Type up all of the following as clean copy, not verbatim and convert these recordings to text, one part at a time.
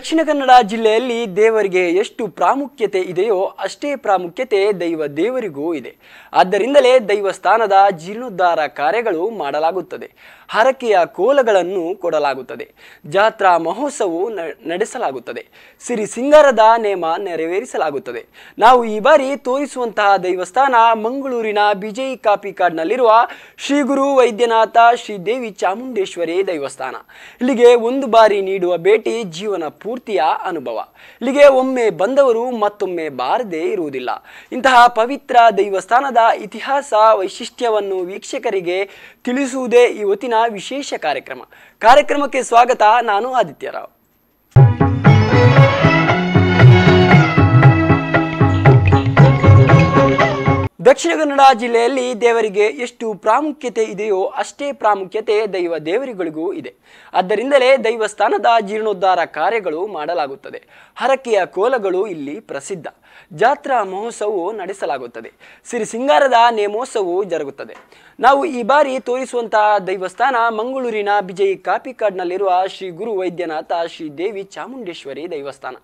ದಕ್ಷಿಣ ಕನ್ನಡ ಜಿಲ್ಲೆಯಲ್ಲಿ ದೇವರಿಗೆ ಎಷ್ಟು ಪ್ರಾಮುಖ್ಯತೆ ಇದೆಯೋ ಅಷ್ಟೇ ಪ್ರಾಮುಖ್ಯತೆ ದೇವರಿಗೂ ಇದೆ. ಆದ್ದರಿಂದಲೇ ದೈವಸ್ಥಾನದ ಜೀರ್ಣೋದ್ಧಾರ ಕಾರ್ಯಗಳು ಮಾಡಲಾಗುತ್ತದೆ. ಹರಕೆಯ ಕೋಲಗಳನ್ನು ಕೊಡಲಾಗುತ್ತದೆ. ಜಾತ್ರಾ ಮಹೋತ್ಸವವು ನಡೆಸಲಾಗುತ್ತದೆ. ಸಿರಿ ಸಿಂಗಾರದ ನೇಮ ನೆರವೇರಿಸಲಾಗುತ್ತದೆ. ನಾವು ಈ ಬಾರಿ ತೋರಿಸುವಂತಹ ದೈವಸ್ಥಾನ ಮಂಗಳೂರಿನ ಬಿಜೈ ಕಾಪಿಕಾಡ್ನಲ್ಲಿರುವ ಶ್ರೀ ಗುರು ವೈದ್ಯನಾಥ ಶ್ರೀದೇವಿ ಚಾಮುಂಡೇಶ್ವರಿ ದೈವಸ್ಥಾನ. ಇಲ್ಲಿಗೆ ಒಂದು ಬಾರಿ ನೀಡುವ ಭೇಟಿ ಜೀವನ ಪೂರ್ತಿಯ ಅನುಭವ. ಇಲ್ಲಿಗೆ ಒಮ್ಮೆ ಬಂದವರು ಮತ್ತೊಮ್ಮೆ ಬಾರದೇ ಇರುವುದಿಲ್ಲ. ಇಂತಹ ಪವಿತ್ರ ದೈವಸ್ಥಾನದ ಇತಿಹಾಸ ವೈಶಿಷ್ಟ್ಯವನ್ನು ವೀಕ್ಷಕರಿಗೆ ತಿಳಿಸುವುದೇ ಇವತ್ತಿನ ವಿಶೇಷ ಕಾರ್ಯಕ್ರಮಕ್ಕೆ ಸ್ವಾಗತ. ನಾನು ಆದಿತ್ಯರಾವ್. ದಕ್ಷಿಣ ಕನ್ನಡ ಜಿಲ್ಲೆಯಲ್ಲಿ ದೇವರಿಗೆ ಎಷ್ಟು ಪ್ರಾಮುಖ್ಯತೆ ಇದೆಯೋ ಅಷ್ಟೇ ಪ್ರಾಮುಖ್ಯತೆ ದೇವರಿಗಳಿಗೂ ಇದೆ. ಆದ್ದರಿಂದಲೇ ದೈವಸ್ಥಾನದ ಜೀರ್ಣೋದ್ಧಾರ ಕಾರ್ಯಗಳು ಮಾಡಲಾಗುತ್ತದೆ. ಹರಕೆಯ ಕೋಲಗಳು ಇಲ್ಲಿ ಪ್ರಸಿದ್ಧ. ಜಾತ್ರಾ ಮಹೋತ್ಸವವು ನಡೆಸಲಾಗುತ್ತದೆ. ಸಿರಿ ಸಿಂಗಾರದ ನೇಮೋತ್ಸವವು ಜರುಗುತ್ತದೆ. ನಾವು ಈ ಬಾರಿ ತೋರಿಸುವಂತಹ ದೈವಸ್ಥಾನ ಮಂಗಳೂರಿನ ಬಿಜೈ ಕಾಪಿಕಾಡ್ನಲ್ಲಿರುವ ಶ್ರೀ ಗುರು ವೈದ್ಯನಾಥ ಶ್ರೀದೇವಿ ಚಾಮುಂಡೇಶ್ವರಿ ದೈವಸ್ಥಾನ.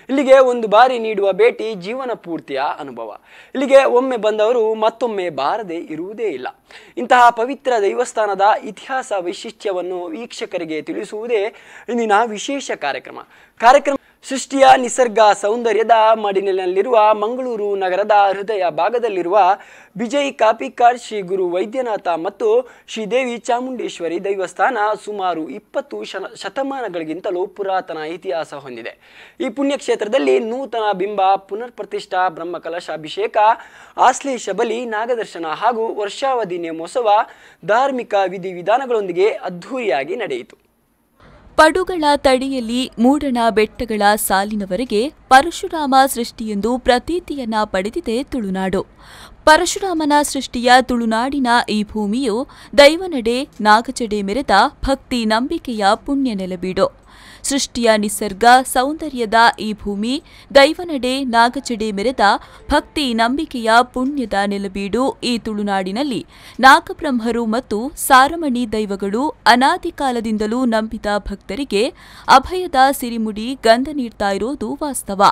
ಇಲ್ಲಿಗೆ ಒಂದು ಬಾರಿ ನೀಡುವ ಭೇಟಿ ಜೀವನ ಪೂರ್ತಿಯ ಅನುಭವ. ಇಲ್ಲಿಗೆ ಒಮ್ಮೆ ಬಂದವರು ಮತ್ತೊಮ್ಮೆ ಬಾರದೆ ಇರುವುದೇ ಇಲ್ಲ. ಇಂತಹ ಪವಿತ್ರ ದೈವಸ್ಥಾನದ ಇತಿಹಾಸ ವೈಶಿಷ್ಟ್ಯವನ್ನು ವೀಕ್ಷಕರಿಗೆ ತಿಳಿಸುವುದೇ ಇಂದಿನ ವಿಶೇಷ ಕಾರ್ಯಕ್ರಮ. ಸೃಷ್ಟಿಯ ನಿಸರ್ಗ ಸೌಂದರ್ಯದ ಮಡಿಲಿನಲ್ಲಿರುವ ಮಂಗಳೂರು ನಗರದ ಹೃದಯ ಭಾಗದಲ್ಲಿರುವ ಬಿಜೈ ಕಾಪಿಕಾಡ್ ಶ್ರೀ ಗುರು ವೈದ್ಯನಾಥ ಮತ್ತು ಶ್ರೀದೇವಿ ಚಾಮುಂಡೇಶ್ವರಿ ದೇವಸ್ಥಾನ ಸುಮಾರು 20 ಶತಮಾನಗಳಿಗಿಂತಲೂ ಪುರಾತನ ಇತಿಹಾಸ ಹೊಂದಿದೆ. ಈ ಪುಣ್ಯಕ್ಷೇತ್ರದಲ್ಲಿ ನೂತನ ಬಿಂಬ, ಪುನರ್ ಪ್ರತಿಷ್ಠಾ, ಬ್ರಹ್ಮಕಲಶಾಭಿಷೇಕ, ಆಶ್ಲೇಷ ಬಲಿ, ನಾಗದರ್ಶನ ಹಾಗೂ ವರ್ಷಾವಧಿ ನೇಮೋತ್ಸವ ಧಾರ್ಮಿಕ ವಿಧಿವಿಧಾನಗಳೊಂದಿಗೆ ಅದ್ಧೂರಿಯಾಗಿ ನಡೆಯಿತು. ಪಡುಗಳ ತಡಿಯಲ್ಲಿ ಮೂಡಣ ಬೆಟ್ಟಗಳ ಸಾಲಿನವರೆಗೆ ಪರಶುರಾಮ ಸೃಷ್ಟಿಯೆಂದು ಪ್ರತೀತಿಯನ್ನ ಪಡೆದಿದೆ ತುಳುನಾಡು. ಪರಶುರಾಮನ ಸೃಷ್ಟಿಯ ತುಳುನಾಡಿನ ಈ ಭೂಮಿಯು ದೈವನಡೆ ನಾಗಚಡೆ ಮೆರೆದ ಭಕ್ತಿ ನಂಬಿಕೆಯ ಪುಣ್ಯ ನೆಲಬೀಡು. ಸೃಷ್ಟಿಯ ನಿಸರ್ಗ ಸೌಂದರ್ಯದ ಈ ಭೂಮಿ ದೈವನಡೆ ನಾಗಚಡೆ ಮೆರೆದ ಭಕ್ತಿ ನಂಬಿಕೆಯ ಪುಣ್ಯದ ನೆಲಬೀಡು. ಈ ತುಳುನಾಡಿನಲ್ಲಿ ನಾಗಬ್ರಹ್ಮರು ಮತ್ತು ಸಾರಮಣಿ ದೈವಗಳು ಅನಾದಿ ಕಾಲದಿಂದಲೂ ನಂಬಿದ ಭಕ್ತರಿಗೆ ಅಭಯದ ಸಿರಿಮುಡಿ ಗಂಧ ನೀಡ್ತಾ ಇರೋದು ವಾಸ್ತವ.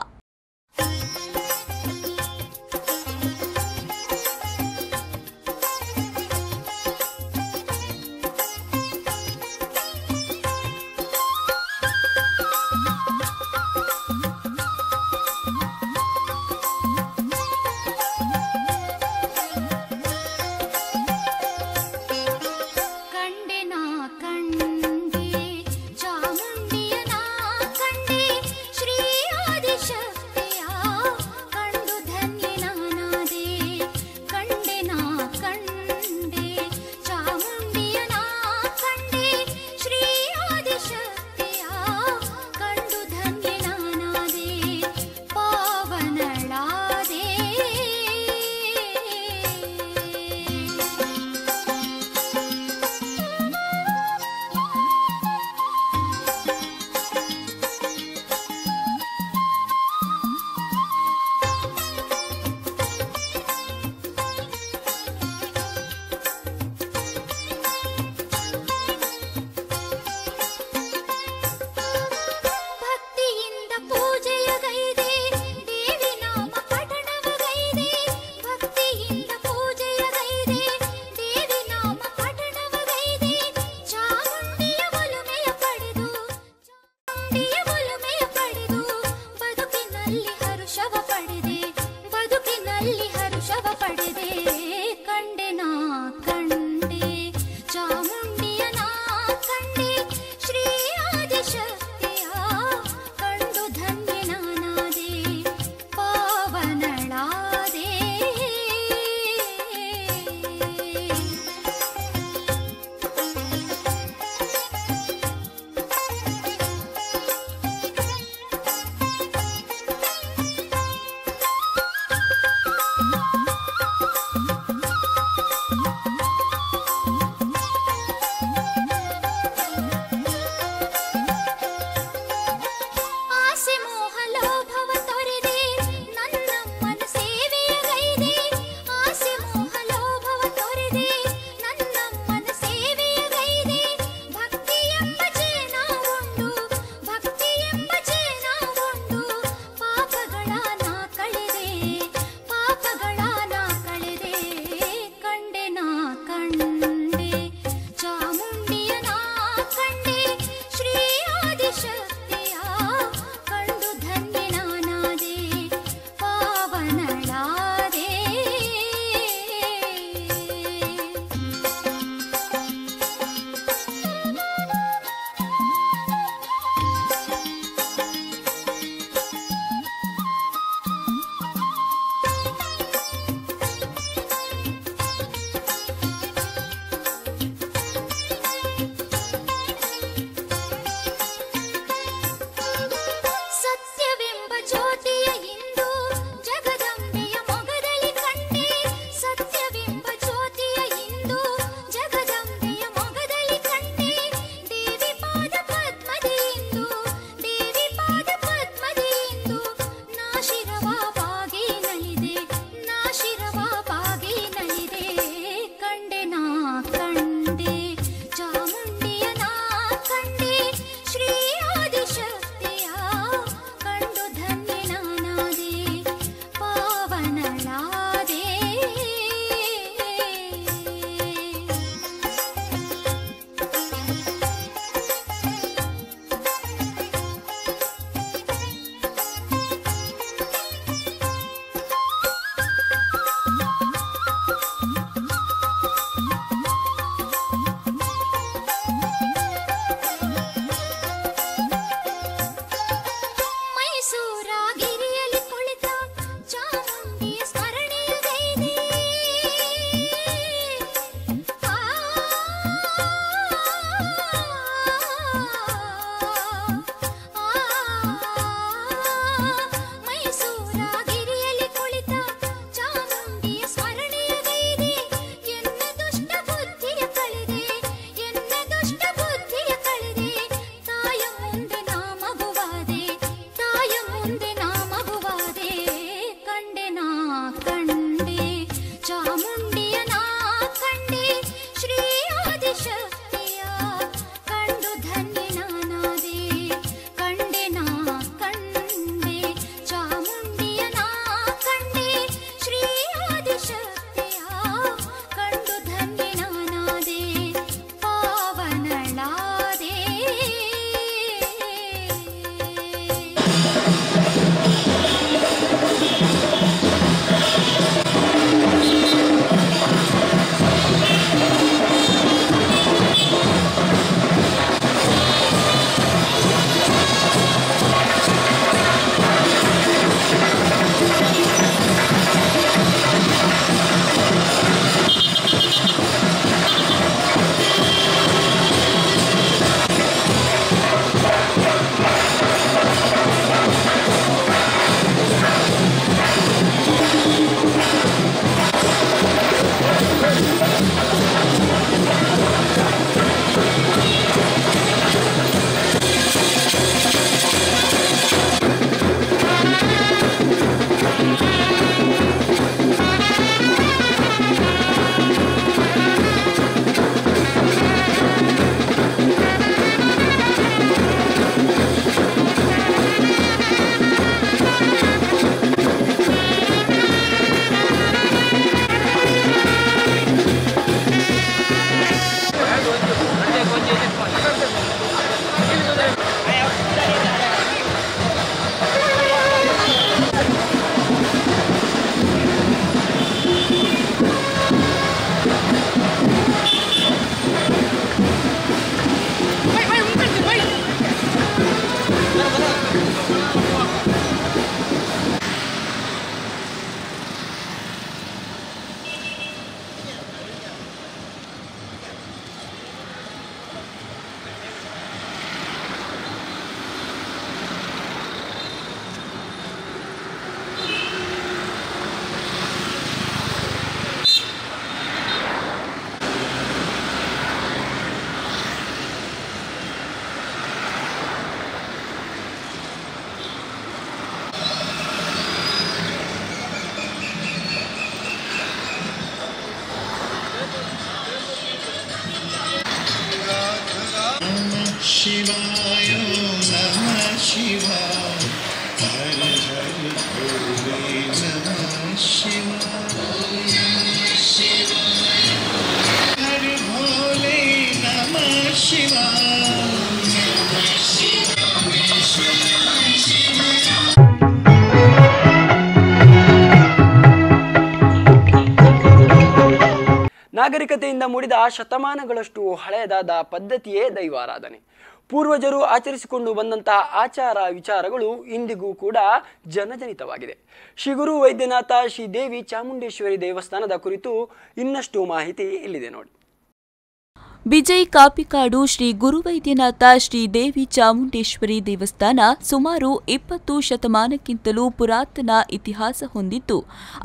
ಚಾಮುಂಡಿಯನ ಕಂಡೆ ಶ್ರೀ ಆದಿಶಕ್ತಿಯ शिवाय नमः शिवाय हर हर भोले नमः शिवाय हर भोले नमः शिवाय। ನಾಗರಿಕತೆಯಿಂದ ಮೂಡಿದ ಶತಮಾನಗಳಷ್ಟು ಹಳೆಯದಾದ ಪದ್ಧತಿಯೇ ದೈವಾರಾಧನೆ. ಪೂರ್ವಜರು ಆಚರಿಸಿಕೊಂಡು ಬಂದಂತಹ ಆಚಾರ ವಿಚಾರಗಳು ಇಂದಿಗೂ ಕೂಡ ಜನಜನಿತವಾಗಿದೆ. ಶ್ರೀ ಗುರು ವೈದ್ಯನಾಥ ಶ್ರೀ ದೇವಿ ಚಾಮುಂಡೇಶ್ವರಿ ದೇವಸ್ಥಾನದ ಕುರಿತು ಇನ್ನಷ್ಟು ಮಾಹಿತಿ ಇಲ್ಲಿದೆ ನೋಡಿ. ವಿಜಯ್ ಕಾಪಿಕಾಡು ಶ್ರೀ ಗುರುವೈದ್ಯನಾಥ ಶ್ರೀ ದೇವಿ ಚಾಮುಂಡೇಶ್ವರಿ ದೇವಸ್ಥಾನ ಸುಮಾರು 20 ಶತಮಾನಕ್ಕಿಂತಲೂ ಪುರಾತನ ಇತಿಹಾಸ ಹೊಂದಿದ್ದು,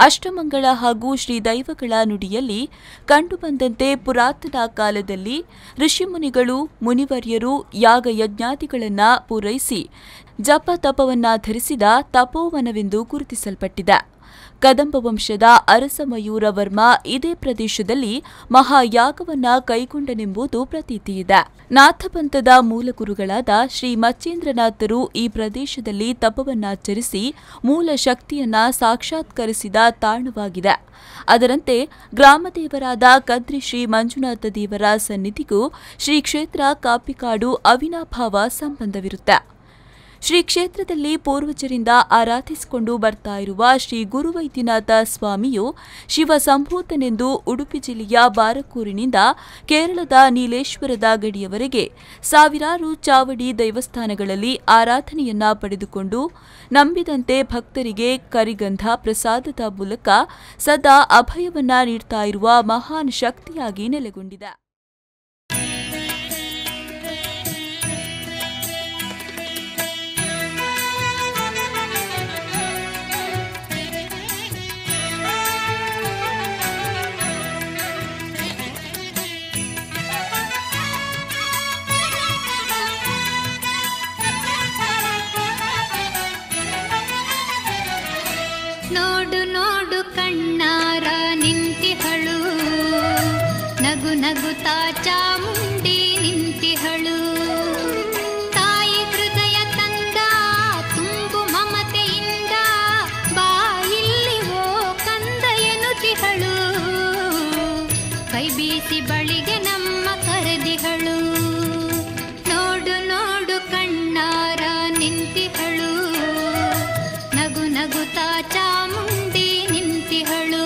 ಅಷ್ಟಮಂಗಳ ಹಾಗೂ ಶ್ರೀದೈವಗಳ ನುಡಿಯಲ್ಲಿ ಕಂಡುಬಂದಂತೆ ಪುರಾತನ ಕಾಲದಲ್ಲಿ ಋಷಿಮುನಿಗಳು ಮುನಿವರ್ಯರು ಯಾಗಯಜ್ಞಾದಿಗಳನ್ನು ಪೂರೈಸಿ ಜಪ ತಪವನ್ನಾಧರಿಸಿದ ತಪೋವನವೆಂದು ಗುರುತಿಸಲ್ಪಟ್ಟಿದೆ. ಕದಂಬ ವಂಶದ ಅರಸ ಮಯೂರವರ್ಮ ಇದೇ ಪ್ರದೇಶದಲ್ಲಿ ಮಹಾಯಾಗವನ್ನ ಕೈಗೊಂಡನೆಂಬುದು ಪ್ರತೀತಿಯಿದೆ. ನಾಥಪಂಥದ ಮೂಲಗುರುಗಳಾದ ಶ್ರೀ ಮಚ್ಚೇಂದ್ರನಾಥರು ಈ ಪ್ರದೇಶದಲ್ಲಿ ತಪವನ್ನಾಚರಿಸಿ ಮೂಲ ಶಕ್ತಿಯನ್ನ ಸಾಕ್ಷಾತ್ಕರಿಸಿದ ತಾಣವಾಗಿದೆ. ಅದರಂತೆ ಗ್ರಾಮದೇವರಾದ ಕದ್ರಿ ಶ್ರೀ ಮಂಜುನಾಥ ದೇವರ ಸನ್ನಿಧಿಗೂ ಶ್ರೀ ಕ್ಷೇತ್ರ ಕಾಪಿಕಾಡು ಅವಿನಾಭಾವ ಸಂಬಂಧವಿರುತ್ತೆ. ಶ್ರೀ ಕ್ಷೇತ್ರದಲ್ಲಿ ಪೂರ್ವಜರಿಂದ ಆರಾಧಿಸಿಕೊಂಡು ಬರ್ತಾ ಇರುವ ಶ್ರೀ ಗುರುವೈದ್ಯನಾಥ ಸ್ವಾಮಿಯು ಶಿವ ಸಂಭೂತನೆಂದು ಉಡುಪಿ ಜಿಲ್ಲೆಯ ಬಾರಕೂರಿನಿಂದ ಕೇರಳದ ನೀಲೇಶ್ವರದ ಗಡಿಯವರೆಗೆ ಸಾವಿರಾರು ಚಾವಡಿ ದೇವಸ್ಥಾನಗಳಲ್ಲಿ ಆರಾಧನೆಯನ್ನ ಪಡೆದುಕೊಂಡು ನಂಬಿದಂತೆ ಭಕ್ತರಿಗೆ ಕರಿಗಂಧ ಪ್ರಸಾದದ ಮೂಲಕ ಸದಾ ಅಭಯವನ್ನ ನೀಡ್ತಾ ಇರುವ ಮಹಾನ್ ಶಕ್ತಿಯಾಗಿ ನೆಲೆಗೊಂಡಿದೆ. ನೋಡು ನೋಡು ಕಣ್ಣಾರ ನಿಂತಿಹಳು ನಗು ನಗು ನಗುತ್ತಾ ಚಾಮುಂಡಿ ನಿಂತಿಹಳು. ತಾಯಿ ಹೃದಯ ತಂದ ತುಂಬು ಮಮತೆಯಿಂದ ಬಾಯಿಲ್ಲಿ ಓ ಕಂದ ಎನ್ನುತ್ತಿಹಳು. ಕೈ ಬೀಸಿ ಬಳಿಗೆ ನಮ್ಮ ಕರೆದಿಹಳು. ನೋಡು ನೋಡು ಕಣ್ಣಾರ ನಿಂತಿಹಳು. ನಗು ನಗುತ್ತಾ ಚಾಮುಂಡಿ ನಿಂತಿಹಳು.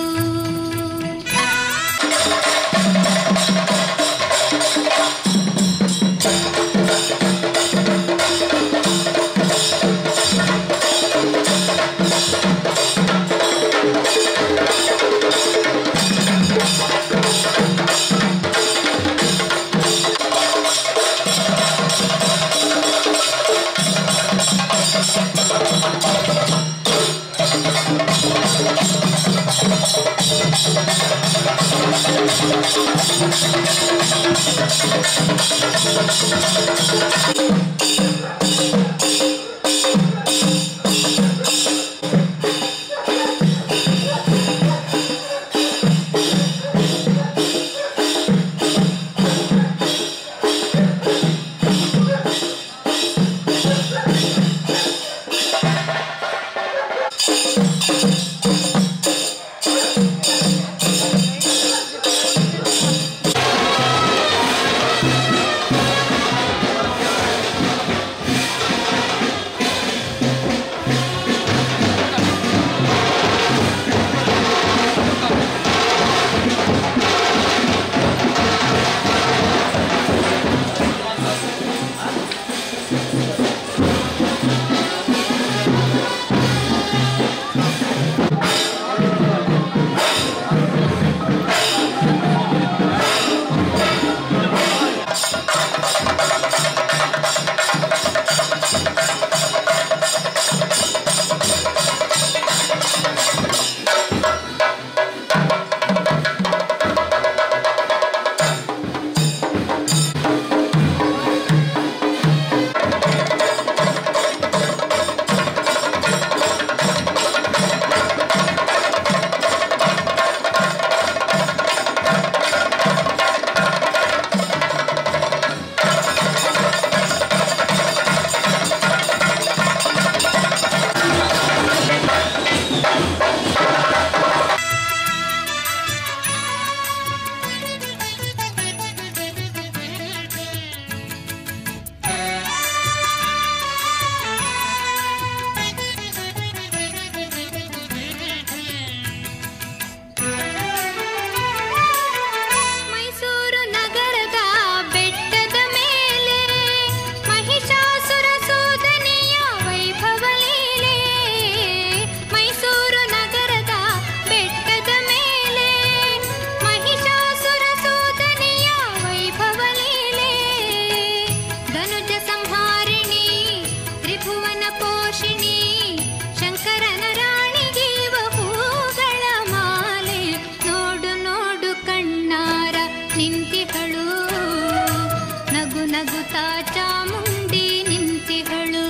ನಗುತ್ತಾ ಚಾಮುಂಡಿ ನಿಂತಿಹಳು.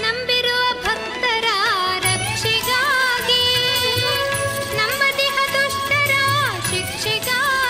ನಂಬಿರುವ ಭಕ್ತರ ರಕ್ಷೆಗಾಗಿ, ನಮ್ಮ ದೇಹ ದುಷ್ಟರ ಶಿಕ್ಷೆಗಾಗಿ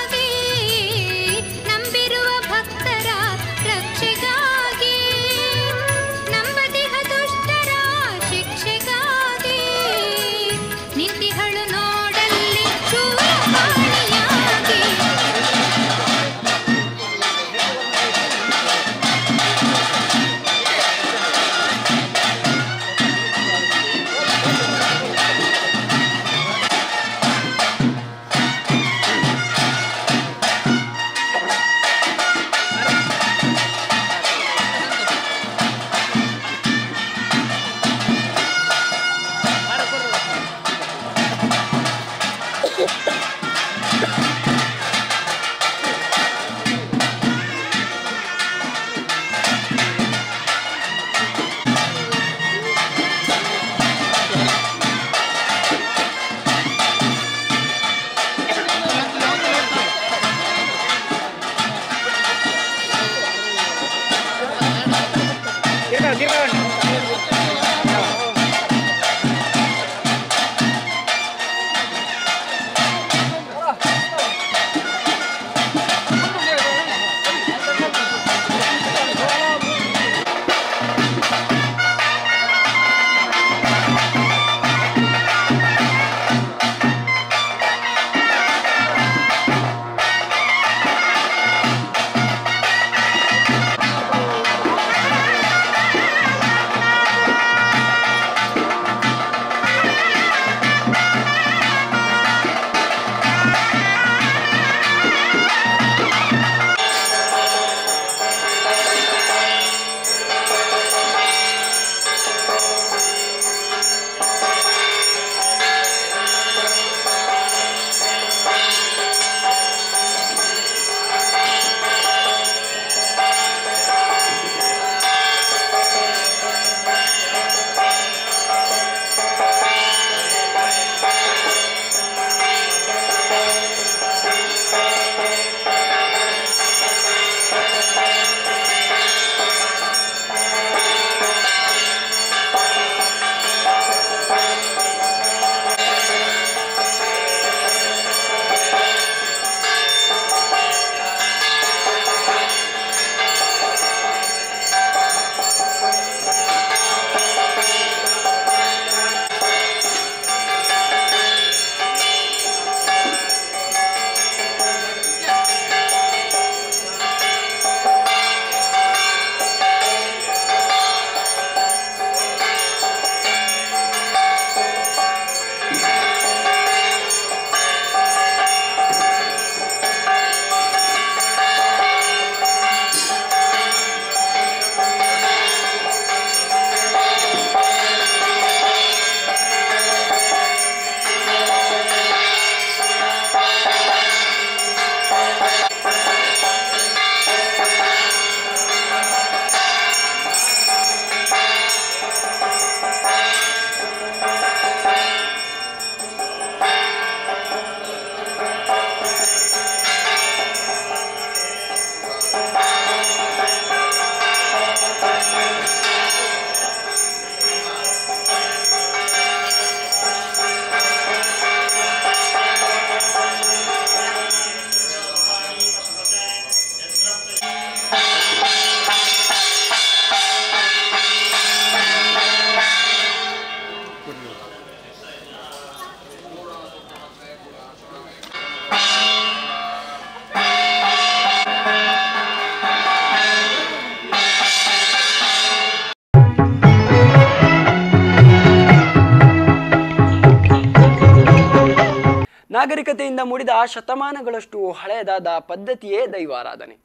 ನಾಗರಿಕತೆಯಿಂದ ಮೂಡಿದ ಶತಮಾನಗಳಷ್ಟು ಹಳೆಯದಾದ ಪದ್ಧತಿಯೇ ದೈವಾರಾಧನೆ.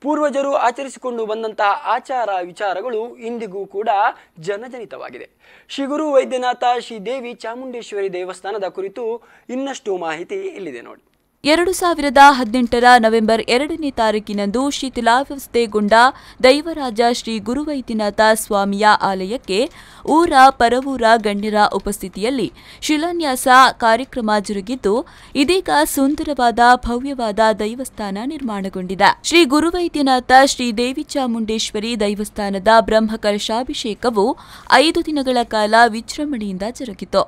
ಪೂರ್ವಜರು ಆಚರಿಸಿಕೊಂಡು ಬಂದಂತಹ ಆಚಾರ ವಿಚಾರಗಳು ಇಂದಿಗೂ ಕೂಡ ಜನಜನಿತವಾಗಿದೆ. ಶ್ರೀ ಗುರು ವೈದ್ಯನಾಥ ಶ್ರೀ ದೇವಿ ಚಾಮುಂಡೇಶ್ವರಿ ದೇವಸ್ಥಾನದ ಕುರಿತು ಇನ್ನಷ್ಟು ಮಾಹಿತಿ ಇಲ್ಲಿದೆ ನೋಡಿ. 2018 ನವೆಂಬರ್ 2ನೇ ತಾರೀಕಿನಂದು ಶಿಥಿಲಾವಸ್ಥೆಗೊಂಡ ದೈವರಾಜ ಶ್ರೀ ಗುರುವೈದ್ಯನಾಥ ಸ್ವಾಮಿಯ ಆಲಯಕ್ಕೆ ಊರ ಪರವೂರ ಗಣ್ಯರ ಉಪಸ್ಥಿತಿಯಲ್ಲಿ ಶಿಲಾನ್ಯಾಸ ಕಾರ್ಯಕ್ರಮ ಜರುಗಿದ್ದು, ಇದೀಗ ಸುಂದರವಾದ ಭವ್ಯವಾದ ದೈವಸ್ಥಾನ ನಿರ್ಮಾಣಗೊಂಡಿದೆ. ಶ್ರೀ ಗುರುವೈದ್ಯನಾಥ ಶ್ರೀ ದೇವಿ ಚಾಮುಂಡೇಶ್ವರಿ ದೇವಸ್ಥಾನದ ಬ್ರಹ್ಮಕಲಶಾಭಿಷೇಕವು 5 ದಿನಗಳ ಕಾಲ ವಿಜೃಂಭಣೆಯಿಂದ ಜರುಗಿತು.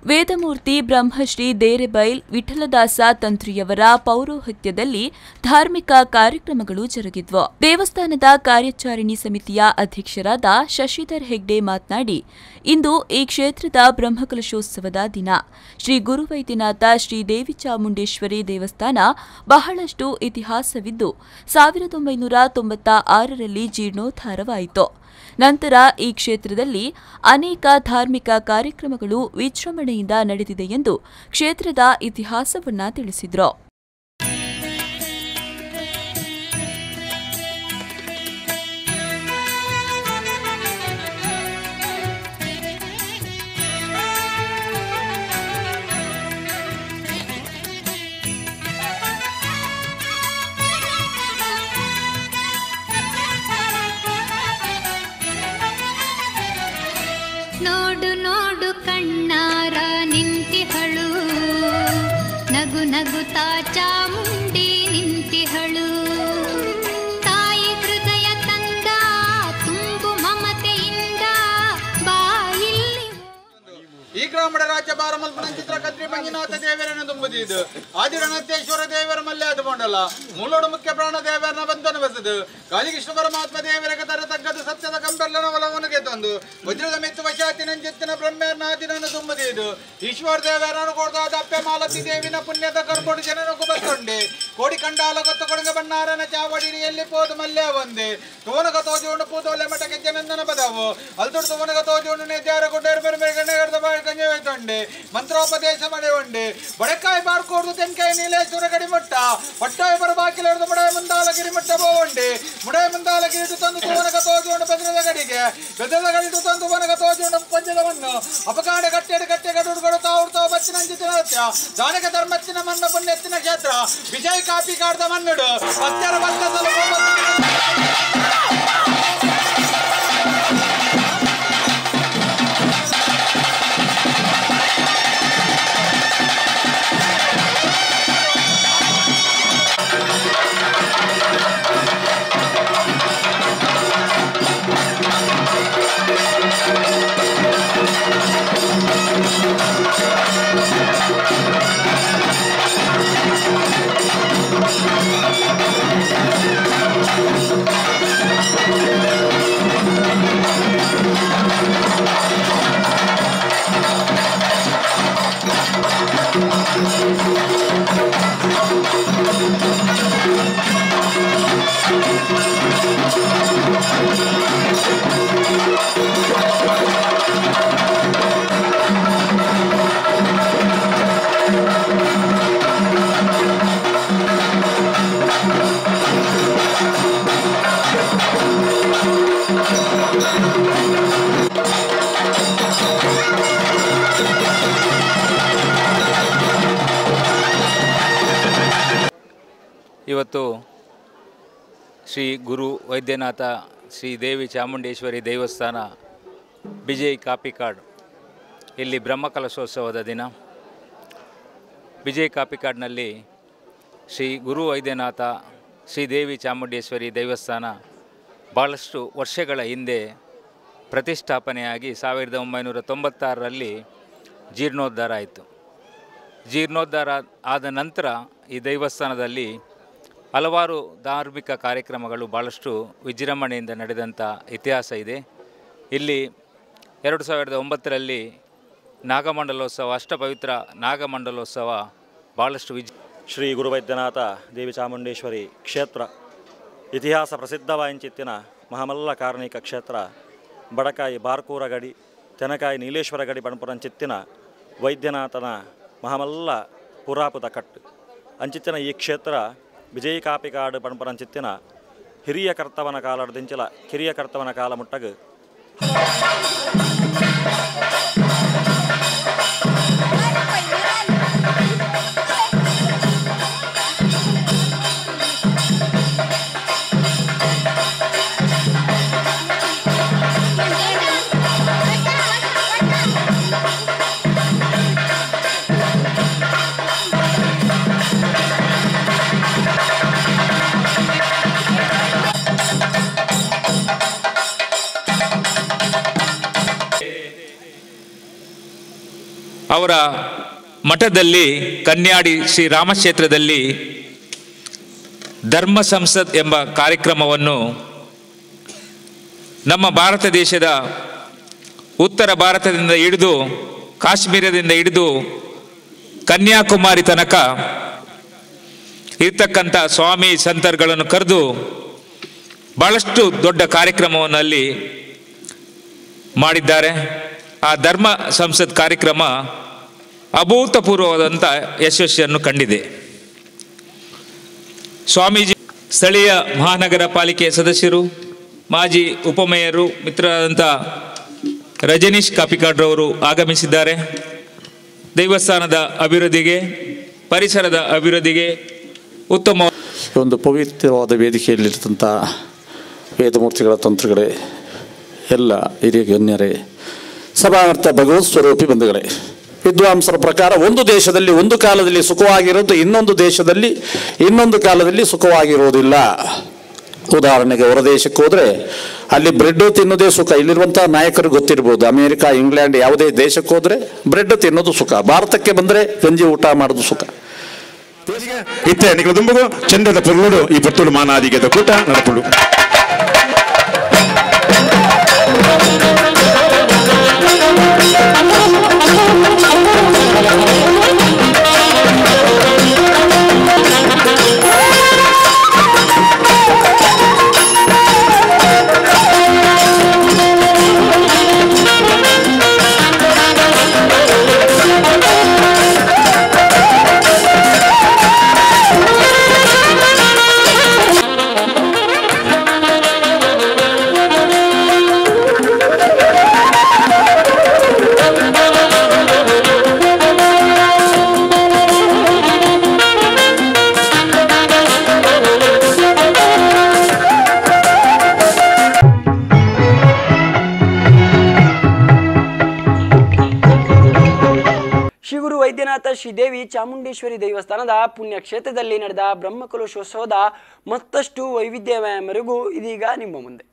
ವೇದಮೂರ್ತಿ ಬ್ರಹ್ಮಶ್ರೀ ದೇರೆಬೈಲ್ ವಿಠಲದಾಸ ತಂತ್ರಿಯವರ ಪೌರೋಹಿತ್ಯದಲ್ಲಿ ಧಾರ್ಮಿಕ ಕಾರ್ಯಕ್ರಮಗಳು ಜರುಗಿದ್ವು. ದೇವಸ್ಥಾನದ ಕಾರ್ಯಚಾರಿಣಿ ಸಮಿತಿಯ ಅಧ್ಯಕ್ಷರಾದ ಶಶಿಧರ್ ಹೆಗ್ಡೆ ಮಾತನಾಡಿ, ಇಂದು ಈ ಕ್ಷೇತ್ರದ ಬ್ರಹ್ಮಕಲಶೋತ್ಸವದ ದಿನ. ಶ್ರೀ ಗುರುವೈದ್ಯನಾಥ ಶ್ರೀ ದೇವಿ ಚಾಮುಂಡೇಶ್ವರಿ ದೇವಸ್ಥಾನ ಬಹಳಷ್ಟು ಇತಿಹಾಸವಿದ್ದು 1996ರಲ್ಲಿ ಜೀರ್ಣೋದ್ಧಾರವಾಯಿತು. ನಂತರ ಈ ಕ್ಷೇತ್ರದಲ್ಲಿ ಅನೇಕ ಧಾರ್ಮಿಕ ಕಾರ್ಯಕ್ರಮಗಳು ವಿಜೃಂಭಣೆಯಿಂದ ನಡೆದಿದೆ ಎಂದು ಕ್ಷೇತ್ರದ ಇತಿಹಾಸವನ್ನ ತಿಳಿಸಿದರು. ನೋಡು ನೋಡು ಕಣ್ಣಾರ ನಿಂತಿಹಳು, ನಗು ನಗುತ್ತಾ ಚಾಮುಂಡಿ ನಿಂತಿಹಳು. ತಾಯಿ ಹೃದಯ ತಂದ ತುಂಬು ಮಮತೆಯಿಂದ ಬಾಯಿಲ್ಲಿ ಈ ಗ್ರಾಮದ ರಾಜ್ಯ ಬಾರಮಲ್ಪನ ಚಿತ್ರ ಕದ್ರಿ ಮಂಜುನಾಥ ದೇವರನ್ನು ತುಂಬುದಿದ್ದು ಆದಿರಣಾಥೇಶ್ವರ ದೇವರ ಮಲ್ಲೆ ಅದು ಮಂಡಲ ಮೂಲೋಡು ಮುಖ್ಯ ಪ್ರಾಣ ದೇವರನ್ನ ಬಂಧನ ಬಸದು ಕಾಳಿಕೃಷ್ಣ ಪರಮಾತ್ಮ ದೇವರಿಗೆ ತರ ತಗ್ಗದು ಸತ್ಯದ ಕಂಬೆಲ್ಲನ ಒಲವನಿಗೆ ತಂದು ವಜ್ರದ ಮೆತ್ತು ವಶಾತಿ ನಂಜೆತ್ತಿನ ಬ್ರಹ್ಮನಾದಿನನ್ನು ತುಂಬುದಿದ್ದು ಈಶ್ವರ ದೇವರನ್ನು ಕೊಡ್ದಾದ ಅಪ್ಪೆ ಮಾಲತಿ ದೇವಿನ ಪುಣ್ಯದ ಕರ್ಕೊಂಡು ಜನನಕ್ಕೂ ಬತ್ತೊಂಡೆ ಕೋಡಿ ಕಂಡಾಲ ಗೊತ್ತು ಕೊಡುಗ ಬಣ್ಣಾರನ ಚಾವಡಿಯಲ್ಲಿ ಪೋದು ಮಲ್ಯ ಒಂದೆ ತೋನಗ ತೋಜುಂಡು ಪೂತೋಲೆ ಮಠಕ್ಕೆ ಜನಂದನ ಬದವು ಅಲ್ದುಡು ತೋನಗ ತೋಜುಂಡು ನೇದ್ಯಾರ ಗುಡ್ಡೇರು ಬೆರಗಣ್ಣೆಗರ್ದ ಬಾಳ್ಕಂಜೆ ಹೋಯ್ತೊಂಡೆ ಮಂತ್ರೋಪದೇಶ ಮಳೆಯೊಂಡೆ ಬಡಕಾಯಿ ಬಾರ್ಕೋರ್ದು ತೆನ್ಕಾಯಿ ನೀಲೇಶ್ವರ ಗಡಿಮಟ್ಟ ಪಟ್ಟಾಯಿ ಬರ ಬಾಕಿಲೆರದು ಮುಡಾಯ ಮುಂದಾಲಗಿರಿ ಮಟ್ಟ ಬೋವಂಡೆ ಮುಡಾಯ ಮುಂದಾಲಗಿರಿ ತಂದು ತೋನಗ ತೋಜುಂಡು ಬೆದರದ ಗಡಿಗೆ ಬೆದರದ ಗಡಿಟು ತಂದು ವನಗ ತೋಜುಂಡು ಪಂಚದವನ್ನು ಅಪಕಾಡ ಕಟ್ಟೆಡು ಕಟ್ಟೆ ಗಡುಡುಗಳು ತಾವುಡ್ತಾವ ಬಚ್ಚಿನಂಚಿನ ದಾನಕ ಧರ್ಮಚ್ಚಿನ ಮನ್ನ ಪುಣ್ಯತ್ತಿನ ಕ್ಷೇತ್ರ ವಿಜಯ್ ಕಾಪಿ ಕಾಡ್ದ ಮನ್ನುಡು ಪತ್ಯರ ಬತ್ತದಲು ಇವತ್ತು ಶ್ರೀ ಗುರು ವೈದ್ಯನಾಥ ಶ್ರೀ ದೇವಿ ಚಾಮುಂಡೇಶ್ವರಿ ದೇವಸ್ಥಾನ ಬಿಜೈ ಕಾಪಿಕಾಡ್ ಇಲ್ಲಿ ಬ್ರಹ್ಮಕಲಶೋತ್ಸವದ ದಿನ. ಬಿಜೈ ಕಾಪಿಕಾಡ್ನಲ್ಲಿ ಶ್ರೀ ಗುರು ವೈದ್ಯನಾಥ ಶ್ರೀ ದೇವಿ ಚಾಮುಂಡೇಶ್ವರಿ ದೇವಸ್ಥಾನ ಭಾಳಷ್ಟು ವರ್ಷಗಳ ಹಿಂದೆ ಪ್ರತಿಷ್ಠಾಪನೆಯಾಗಿ 1996ರಲ್ಲಿ ಜೀರ್ಣೋದ್ಧಾರ ಆಯಿತು. ಜೀರ್ಣೋದ್ಧಾರ ಆದ ನಂತರ ಈ ದೇವಸ್ಥಾನದಲ್ಲಿ ಹಲವಾರು ಧಾರ್ಮಿಕ ಕಾರ್ಯಕ್ರಮಗಳು ಭಾಳಷ್ಟು ವಿಜೃಂಭಣೆಯಿಂದ ನಡೆದಂಥ ಇತಿಹಾಸ ಇದೆ. ಇಲ್ಲಿ 2009ರಲ್ಲಿ ನಾಗಮಂಡಲೋತ್ಸವ, ಅಷ್ಟಪವಿತ್ರ ನಾಗಮಂಡಲೋತ್ಸವ ಭಾಳಷ್ಟು ಶ್ರೀ ಗುರುವೈದ್ಯನಾಥ ದೇವಿ ಚಾಮುಂಡೇಶ್ವರಿ ಕ್ಷೇತ್ರ ಇತಿಹಾಸ ಪ್ರಸಿದ್ಧವಾಯಿಚಿತ್ತಿನ ಮಹಾಮಲ್ಲ ಕಾರ್ಣಿಕ ಕ್ಷೇತ್ರ ಬಡಕಾಯಿ ಬಾರ್ಕೂರ ಗಡಿ ತೆನಕಾಯಿ ನೀಲೇಶ್ವರ ಗಡಿ ಬಣಪುರಂಚಿತ್ತಿನ ವೈದ್ಯನಾಥನ ಮಹಾಮಲ್ಲ ಪುರಾಪುತ ಕಟ್ ಅಂಚಿತ್ತಿನ ಈ ಕ್ಷೇತ್ರ ವಿಜಯ ಕಾಪಿಕಾಡು ಪಣಪರಂಚಿತ್ತಿನ ಹಿರಿಯ ಕರ್ತವನ ಕಾಲಡ್ದಿಂಚಲ ಕಿರಿಯ ಕರ್ತವನ ಕಾಲ ಮುಟ್ಟಗ ಅವರ ಮಠದಲ್ಲಿ ಕನ್ಯಾಡಿ ಶ್ರೀ ರಾಮಕ್ಷೇತ್ರದಲ್ಲಿ ಧರ್ಮ ಸಂಸತ್ ಎಂಬ ಕಾರ್ಯಕ್ರಮವನ್ನು ನಮ್ಮ ಭಾರತ ದೇಶದ ಉತ್ತರ ಭಾರತದಿಂದ ಹಿಡಿದು ಕಾಶ್ಮೀರದಿಂದ ಹಿಡಿದು ಕನ್ಯಾಕುಮಾರಿ ತನಕ ಇರ್ತಕ್ಕಂಥ ಸ್ವಾಮಿ ಸಂತರುಗಳನ್ನು ಕರೆದು ಬಹಳಷ್ಟು ದೊಡ್ಡ ಕಾರ್ಯಕ್ರಮವನ್ನು ಅಲ್ಲಿ ಮಾಡಿದ್ದಾರೆ. ಆ ಧರ್ಮ ಸಂಸತ್ ಕಾರ್ಯಕ್ರಮ ಅಭೂತಪೂರ್ವವಾದಂಥ ಯಶಸ್ಸನ್ನು ಕಂಡಿದೆ. ಸ್ವಾಮೀಜಿ ಸ್ಥಳೀಯ ಮಹಾನಗರ ಪಾಲಿಕೆಯ ಸದಸ್ಯರು, ಮಾಜಿ ಉಪಮೇಯರು, ಮಿತ್ರರಾದಂಥ ರಜನೀಶ್ ಕಾಪಿಕಾಡ್ರವರು ಆಗಮಿಸಿದ್ದಾರೆ. ದೇವಸ್ಥಾನದ ಅಭಿವೃದ್ಧಿಗೆ, ಪರಿಸರದ ಅಭಿವೃದ್ಧಿಗೆ ಉತ್ತಮ ಒಂದು ಪವಿತ್ರವಾದ ವೇದಿಕೆಯಲ್ಲಿರ್ತಂಥ ವೇದಮೂರ್ತಿಗಳ ತಂತ್ರಗಳೇ, ಎಲ್ಲ ಹಿರಿಯ ಗಣ್ಯರೇ, ಸಭಾರ್ಥ ಭಗವತ್ ಸ್ವರೂಪಿ ಬಂಧುಗಳೇ, ವಿದ್ವಾಂಸರ ಪ್ರಕಾರ ಒಂದು ದೇಶದಲ್ಲಿ ಒಂದು ಕಾಲದಲ್ಲಿ ಸುಖವಾಗಿರೋದು ಇನ್ನೊಂದು ದೇಶದಲ್ಲಿ ಇನ್ನೊಂದು ಕಾಲದಲ್ಲಿ ಸುಖವಾಗಿರೋದಿಲ್ಲ. ಉದಾಹರಣೆಗೆ ಹೊರದೇಶಕ್ಕೆ ಹೋದರೆ ಅಲ್ಲಿ ಬ್ರೆಡ್ ತಿನ್ನೋದೇ ಸುಖ. ಇಲ್ಲಿರುವಂಥ ನಾಯಕರು ಗೊತ್ತಿರ್ಬೋದು, ಅಮೇರಿಕಾ, ಇಂಗ್ಲೆಂಡ್ ಯಾವುದೇ ದೇಶಕ್ಕೆ ಹೋದರೆ ಬ್ರೆಡ್ ತಿನ್ನೋದು ಸುಖ. ಭಾರತಕ್ಕೆ ಬಂದರೆ ಗಂಜಿ ಊಟ ಮಾಡೋದು ಸುಖ. ಇತ್ತೆ ನಿಖಲ ದುಂಬಗು ಚಂದದ ಪುರುಳು ಈ ಪತ್ತುಳು ಮಾನಾದಿಗೆದ ಕೂಟ ನಡಪುಳು. ವೈದ್ಯನಾಥ ಶ್ರೀದೇವಿ ಚಾಮುಂಡೇಶ್ವರಿ ದೇವಸ್ಥಾನದ ಪುಣ್ಯಕ್ಷೇತ್ರದಲ್ಲಿ ನಡೆದ ಬ್ರಹ್ಮಕಲಶೋತ್ಸವದ ಮತ್ತಷ್ಟು ವೈವಿಧ್ಯಮಯ ಮೆರುಗು ಇದೀಗ ನಿಮ್ಮ ಮುಂದೆ.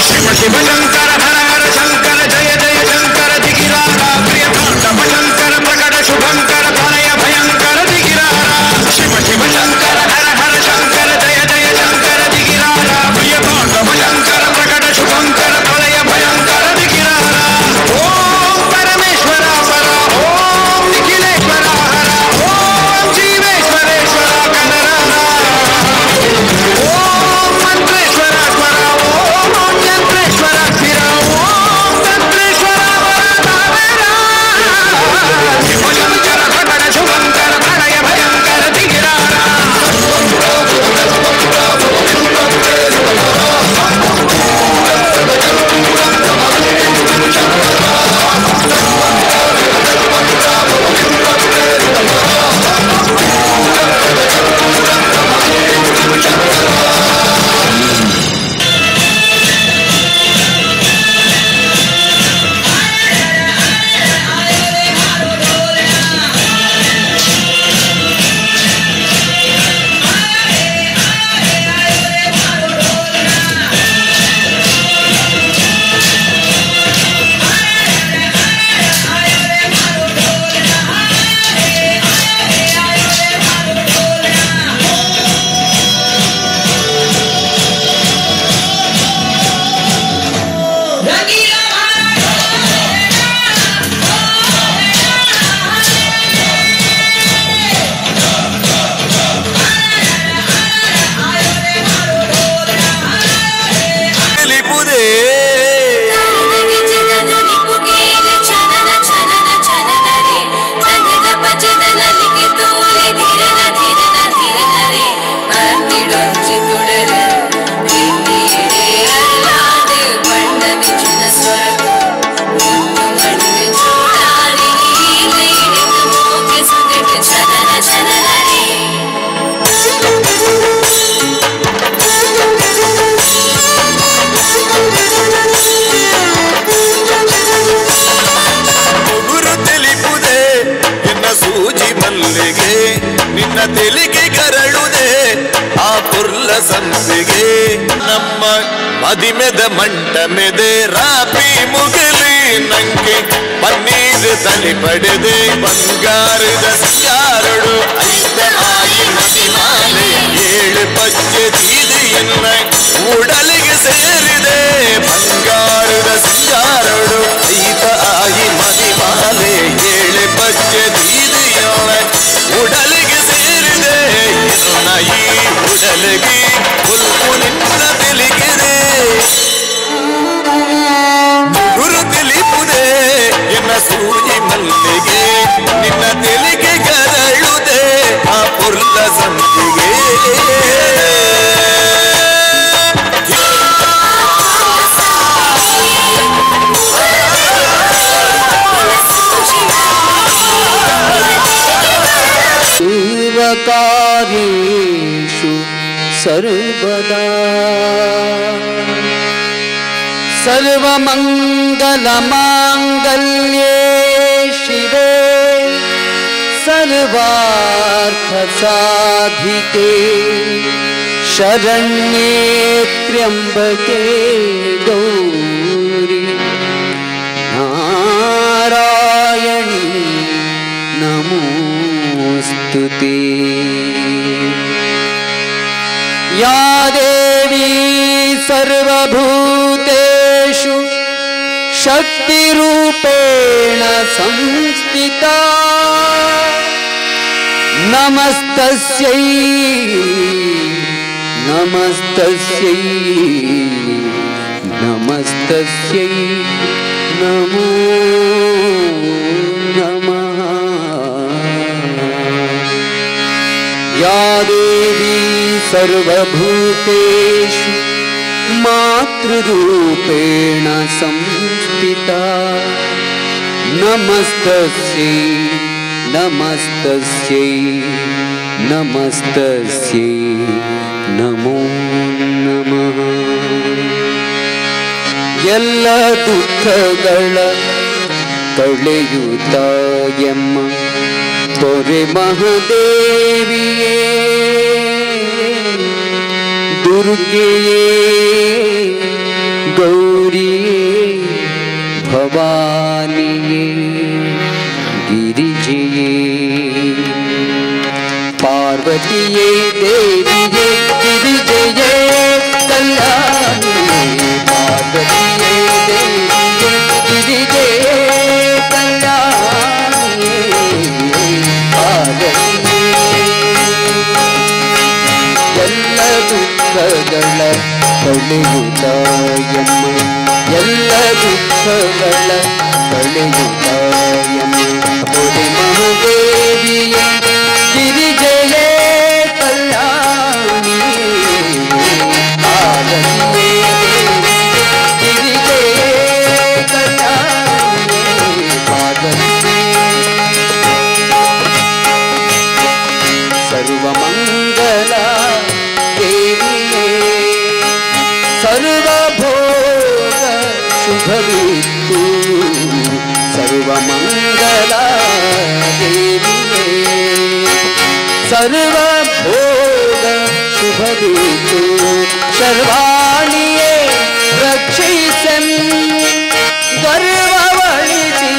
शिव शिव शंकर हर हर शंकर जय जय ಸಂಪಿಗೆ ನಮ್ಮ ಮದಿಮೆದ ಮಂಟ ಮೆದೆ ರಾಪಿ ಮುಗಲಿ ನಂಗೆ ಪನ್ನೀರ್ ತಲೆ ಪಡೆದೆ ಬಂಗಾರದ ಸಿಂಗಾರಡು ಐದ ಆಯಿ ಮದಿಮಾಲೆ 7 ಪಚ್ಚೆ ತೀದಿಯನ್ನ ಉಡಲಿಗೆ ಸೇರಿದೆ ಬಂಗಾರದ ಸಿಂಗಾರಡು ಐದ ಆಯಿ ಮದಿಮಾಲೆ 7 ಪಚ್ಚೆ ತೀದಿಯನ್ನ ಉಡಲಿಗೆ ಸೇರಿದೆ ಈ ಉಡಲಿಗೆ ಹುಲ್ಲು ನಿನ್ನ ತಿಳಿಗಿದೆ ಗುರು ತಿಳಿಪುದೆ ಎನ್ನ ಸೂಜಿ ಮಲ್ಲಿಗೆ ನಿನ್ನ ತಿಳಿಗೆ ಗರಳುದೆ ಆ ಪುರ್ಲ ಸಂಪಿಗೆ सर्वकार्येषु सर्वदा सर्वमङ्गलमाङ्गल्ये शिवे सर्वार्थसाधिके शरण्ये त्र्यम्बके गौरी नारायणी नमोस्तुते या देवी सर्वभूतेषु शक्तिरूपेण संस्थिता नमस्तस्यै नमस्तस्यै नमस्तस्यै नमो नमः या देवी सर्वभूतेषु मातृरूपेण संस्थिता नमस्तस्यै नमस्तस्यै नमस्तस्यै नमो नमः ಎಲ್ಲ ದುಃಖಗಳ ಕಳೆಯುತ್ತಾಯಮ್ಮ ತೊರೆ ಮಹಾದೇವಿಯೇ ದುರ್ಗೆಯೇ ಗೌರಿಯೇ ಭವಾನಿಯೇ ಗಿರಿಜೆಯೇ ಪಾರ್ವತಿಯೇ ದೇವಿಯೇ ಗಿರಿಜೆಯೇ ಕಲ್ಯಾಣಿಯೇ ಪಾರ್ವತಿಯೇ ದೇವಿಯೇ ಗಿರಿಜೆಯೇ ಕಲ್ಯಾಣಿಯೇ ಎಲ್ಲ ದುಃಖಗಳ ಕಳೆಯುತ್ತಾಯಮ್ಮ ಎಲ್ಲ ದುಃಖಗಳ ಕಳೆಯುತ್ತಾಯಮ್ಮ ಕೊಡೆ ಮಹಾದೇವಿಯೇ ಗಿರಿಜೆಯೇ ಕಲ್ಯಾಣಿಯೇ ಪಾರ್ವತಿಯೇ ಗಿರಿಜೆಯೇ ಕಲ್ಯಾಣಿಯೇ ಪಾರ್ವತಿಯೇ ಸರ್ವಮಂಗಲ ದೇವಿಯೇ ಸರ್ವಭೋಗ ಶುಭವಿತ್ತು ಸರ್ವಮಂಗಲ ದೇವಿಯೇ ಸರ್ವಭೋಗ ಶುಭವಿತ್ತು ಶರ್ವಾಣಿಯೇ ರಕ್ಷಿಸನ್ ಗರ್ವವಳಿಸಿ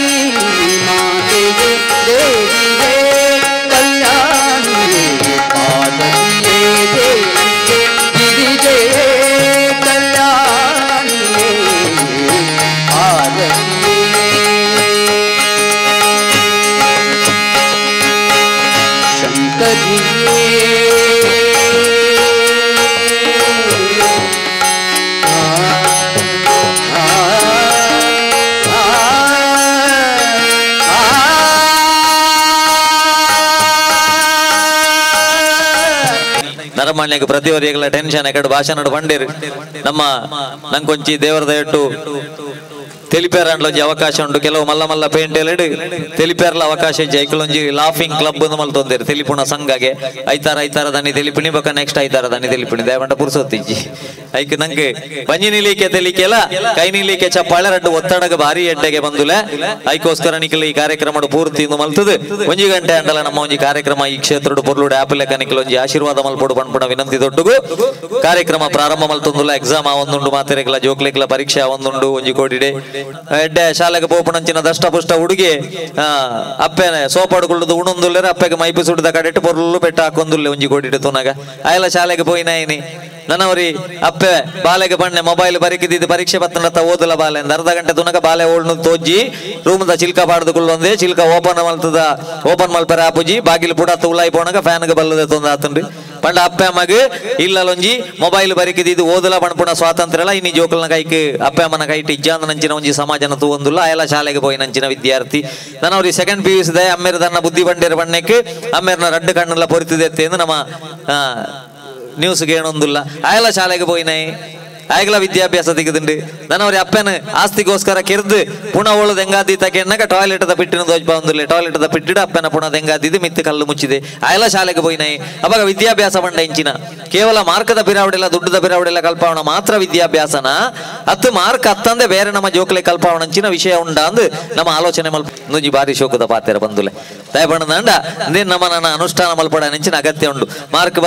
ಮಾತೆಗೆ ದೇವಿಯೇ ಕಲ್ಯಾಣಿಯೇ ಪಾರ್ವತಿಯೇ ದೇವಿಯೇ ಗಿರಿಜೆಯೇ ಕಲ್ಯಾಣಿಯೇ ಪಾರ್ವತಿಯೇ ಶಂಕರಿಯೇ ನರಮಾನ್ಯಕ್ಕೆ ಪ್ರತಿವರಿಗಳ ಟೆನ್ಷನ್ ಎಕಡೆ ಭಾಷಣ ಬಂದಿರು ನಮ್ಮ ನಂಕೊಂಚಿ ದೇವರದ ಎಟ್ಟು ತೆಲಿಪೇರಂಡ್ಲೊಂಜಿ ಅವಕಾಶ ಉಂಟು ಕೆಲವು ಮಲ್ಲ ಮಲ್ಲ ಪೇಂಟ್ ಎಲ್ಲೆಡು ತೆಲಿಪೇರ್ಲ ಅವಕಾಶ ಇಜ್ಜಿ ಐಕಲೊಂಜಿ ಲಾಫಿಂಗ್ ಕ್ಲಬ್ ಮಲ್ತೊಂದೇರು ತೆಲಿಪುಣ ಸಂಘಗೆ ಐತಾರ ದನಿ ತೆಲಿಪಿಣಿ ಬೊಕ ನೆಕ್ಸ್ಟ್ ಐತಾರ ದನಿ ತೆಲಿಪಿಣಿ ದಯವಂಡ ಪುರ್ಸೊತ್ತಿಜ್ಜಿ ಐಕ್ ನಂಗೆ ಬಂಜಿ ನಿಲಿಕೆ ತೆಲಿಕೆಲ ಕೈ ನಿಲಿಕೆ ಚಪ್ಪಾಳೆ ರಡ್ಡು ಒತ್ತಡಗ ಭಾರಿ ಎಡ್ಡೆಗೆ ಬಂದುಲೆ ಐಕೋಸ್ಕರ ನಿಖಿಲ್ ಈ ಕಾರ್ಯಕ್ರಮ ಪೂರ್ತಿ ಮಲ್ತದು 1 ಗಂಟೆ ಅಂಡಲ ನಮ್ಮ ಒಂಜಿ ಕಾರ್ಯಕ್ರಮ ಈ ಕ್ಷೇತ್ರದ ಪೊರ್ಲುಡೆ ಆಪಲೆಕ ನಿಖಿಲ್ ಒಂಜಿ ಆಶೀರ್ವಾದ ಮಲ್ಪೊಡು ಪಂಪುಣ ವಿನಂತಿ ದೊಡ್ಡಗು ಕಾರ್ಯಕ್ರಮ ಪ್ರಾರಂಭ ಮಲ್ತೊಂದುಲ್ಲ ಎಕ್ಸಾಮ್ ಆವೊಂದುಂಡು ಮಾತೆರೆಗ್ಲ ಜೋಕ್ಲೆಗ್ಲ ಪರೀಕ್ಷೆ ಆವೊಂದುಂಡು ಒಂಜಿ ಕೋಡಿಡೆ ಎಡ್ಡೆ ಶಾಲೆಗೆ ಪೋಪುಣಂಚಿನ ದಷ್ಟ ಪುಷ್ಟ ಹುಡುಗಿ ಅಪ್ಪೆನೆ ಸೋಪಾಡುಕೊಳ್ಳುದು ಉಣೊಂದುಲ್ಲೆರ ಅಪ್ಪೆಗೆ ಮೈಪಿ ಸುಡಿದ ಕಡೆಟ್ಟು ಪೊರ್ಲು ಪೆಟ್ಟ ಹಾಕೊಂದುಲ್ಲೆ ಒಂಜಿ ಕೋಡಿಡೆ ತುನಗ ಆಯಲ ಶಾಲೆಗೆ ಪೋಯಿನಾಯಿನಿ ನನವರಿ ಅಪ್ಪೆ ಬಾಲೆಗೆ ಬಣ್ಣೆ ಮೊಬೈಲ್ ಬರಿಕಿದ್ದು ಪರೀಕ್ಷೆ ಬತ್ತನತ್ತ ಓದಲ ಬಾಲೆ ಅಂದ ಅರ್ಧ ಗಂಟೆ ತುನಕ ಬಾಲೆ ಓಳ್ನು ತೋಜಿ ರೂಮ್ದ ಚಿಲ್ಕ ಪಾಡ್ದುಕೊಳ್ಳೊಂದೆ ಚಿಲ್ಕ ಓಪನ್ ಮಲ್ಪರ ಆಪುಜಿ ಬಾಗಿಲು ಪುಡತ್ತ ಉಲಾಯಿ ಪೋಣಗ ಫ್ಯಾನ್ಗೆ ಬಲ್ಲದೆ ತೊಂದ ಆತುಂಡ್ರಿ ಪಂಡ ಅಪ್ಪೆ ಅಮ್ಮಗ ಇಲ್ಲೊಂಜಿ ಮೊಬೈಲ್ ಬರಿಕಿದ್ದು ಓದಲ ಬಣ್ಪುಣ ಸ್ವಾತಂತ್ರ್ಯ ಇನಿ ಜೋಕಲ್ನ ಕೈಕ್ ಅಪ್ಪೆ ಅಮ್ಮನ ಕೈಟ್ ಇಜ್ಜಾಂದ ನಂಚಿನ ಒಂಜಿ ಸಮಾಜನ ತೂವೊಂದುಲ್ಲ ಆಯಲ ಶಾಲೆಗೆ ಪೋಯಿ ನಂಚಿನ ವಿದ್ಯಾರ್ಥಿ ನನವ್ರಿ ಸೆಕೆಂಡ್ PUC ದ ಅಮ್ಮೇರ ತನ್ನ ಬುದ್ಧಿ ಬಂಡೇರ ಬಣ್ಣಕ್ಕೆ ಅಮ್ಮೇರ್ನ ರಡ್ಡು ಕಣ್ಣೆಲ್ಲ ಪೊರಿತಿದೆ ಎಂದು ನಮ್ಮ ನ್ಯೂಸ್ಗೆ ಏನೊಂದಿಲ್ಲ ಆಯಲ ಶಾಲೆಗೆ ಪೋಯಿನಾಯಿ ಆಯ್ಗಲ ವಿದ್ಯಾಭ್ಯಾಸ ತೆಗೆದುಂಡು ನನವ್ರಿ ಅಪ್ಪನ ಆಸ್ತಿಗೋಸ್ಕರ ಕೆರ್ದು ಪುನಃ ಓಳದ ಹೆಂಗಾದಿ ತಕೆಣ್ಣಗ ಟಾಯ್ಲೆಟ್ ದ ಪಿಟ್ಟಿನ ದೋಜ್ಬ ಒಂದಿಲ್ಲ ಟಾಯ್ಲೆಟ್ ದ ಪಿಟ್ಟಿಡ ಅಪ್ಪನ ಪುನಃ ಹೆಂಗಾದಿದ್ದು ಮಿತ್ತು ಕಲ್ಲು ಮುಚ್ಚಿದೆ ಆಯಲ ಶಾಲೆಗೆ ಪೋಯಿನಾಯಿ ಅವಾಗ ವಿದ್ಯಾಭ್ಯಾಸ ಬಂಡ ಇಂಚಿನ ಕೇವಲ ಮಾರ್ಕದ ಪಿರಾವಡೆಲ್ಲ ದುಡ್ಡದ ಪಿರಾವಡೆಲ್ಲ ಕಲ್ಪಾವಣ ಮಾತ್ರ ವಿದ್ಯಾಭ್ಯಾಸನ 10 ಮಾರ್ಕ್ ಹತ್ತಂದೆ ಬೇರೆ ನಮ್ಮ ಜೋಕ್ಲೆ ಕಲ್ಪಾವಣ ಅಂಚಿನ ವಿಷಯ ಉಂಡ ಅಂದು ನಮ್ಮ ಆಲೋಚನೆ ಮಲ್ಪ ನುಜಿ ಬಾರಿ ಶೋಕದ ಪಾತ್ರ ಬಂದುಲೆ ದಯಪಣ್ಣ ಅಂಡ ನಮ್ಮ ನನ್ನ ಅನುಷ್ಠಾನ ಮಲ್ಪಡ ನೆಂಚಿನ ಅಗತ್ಯ ಉಂಡು ಮಾರ್ಕ್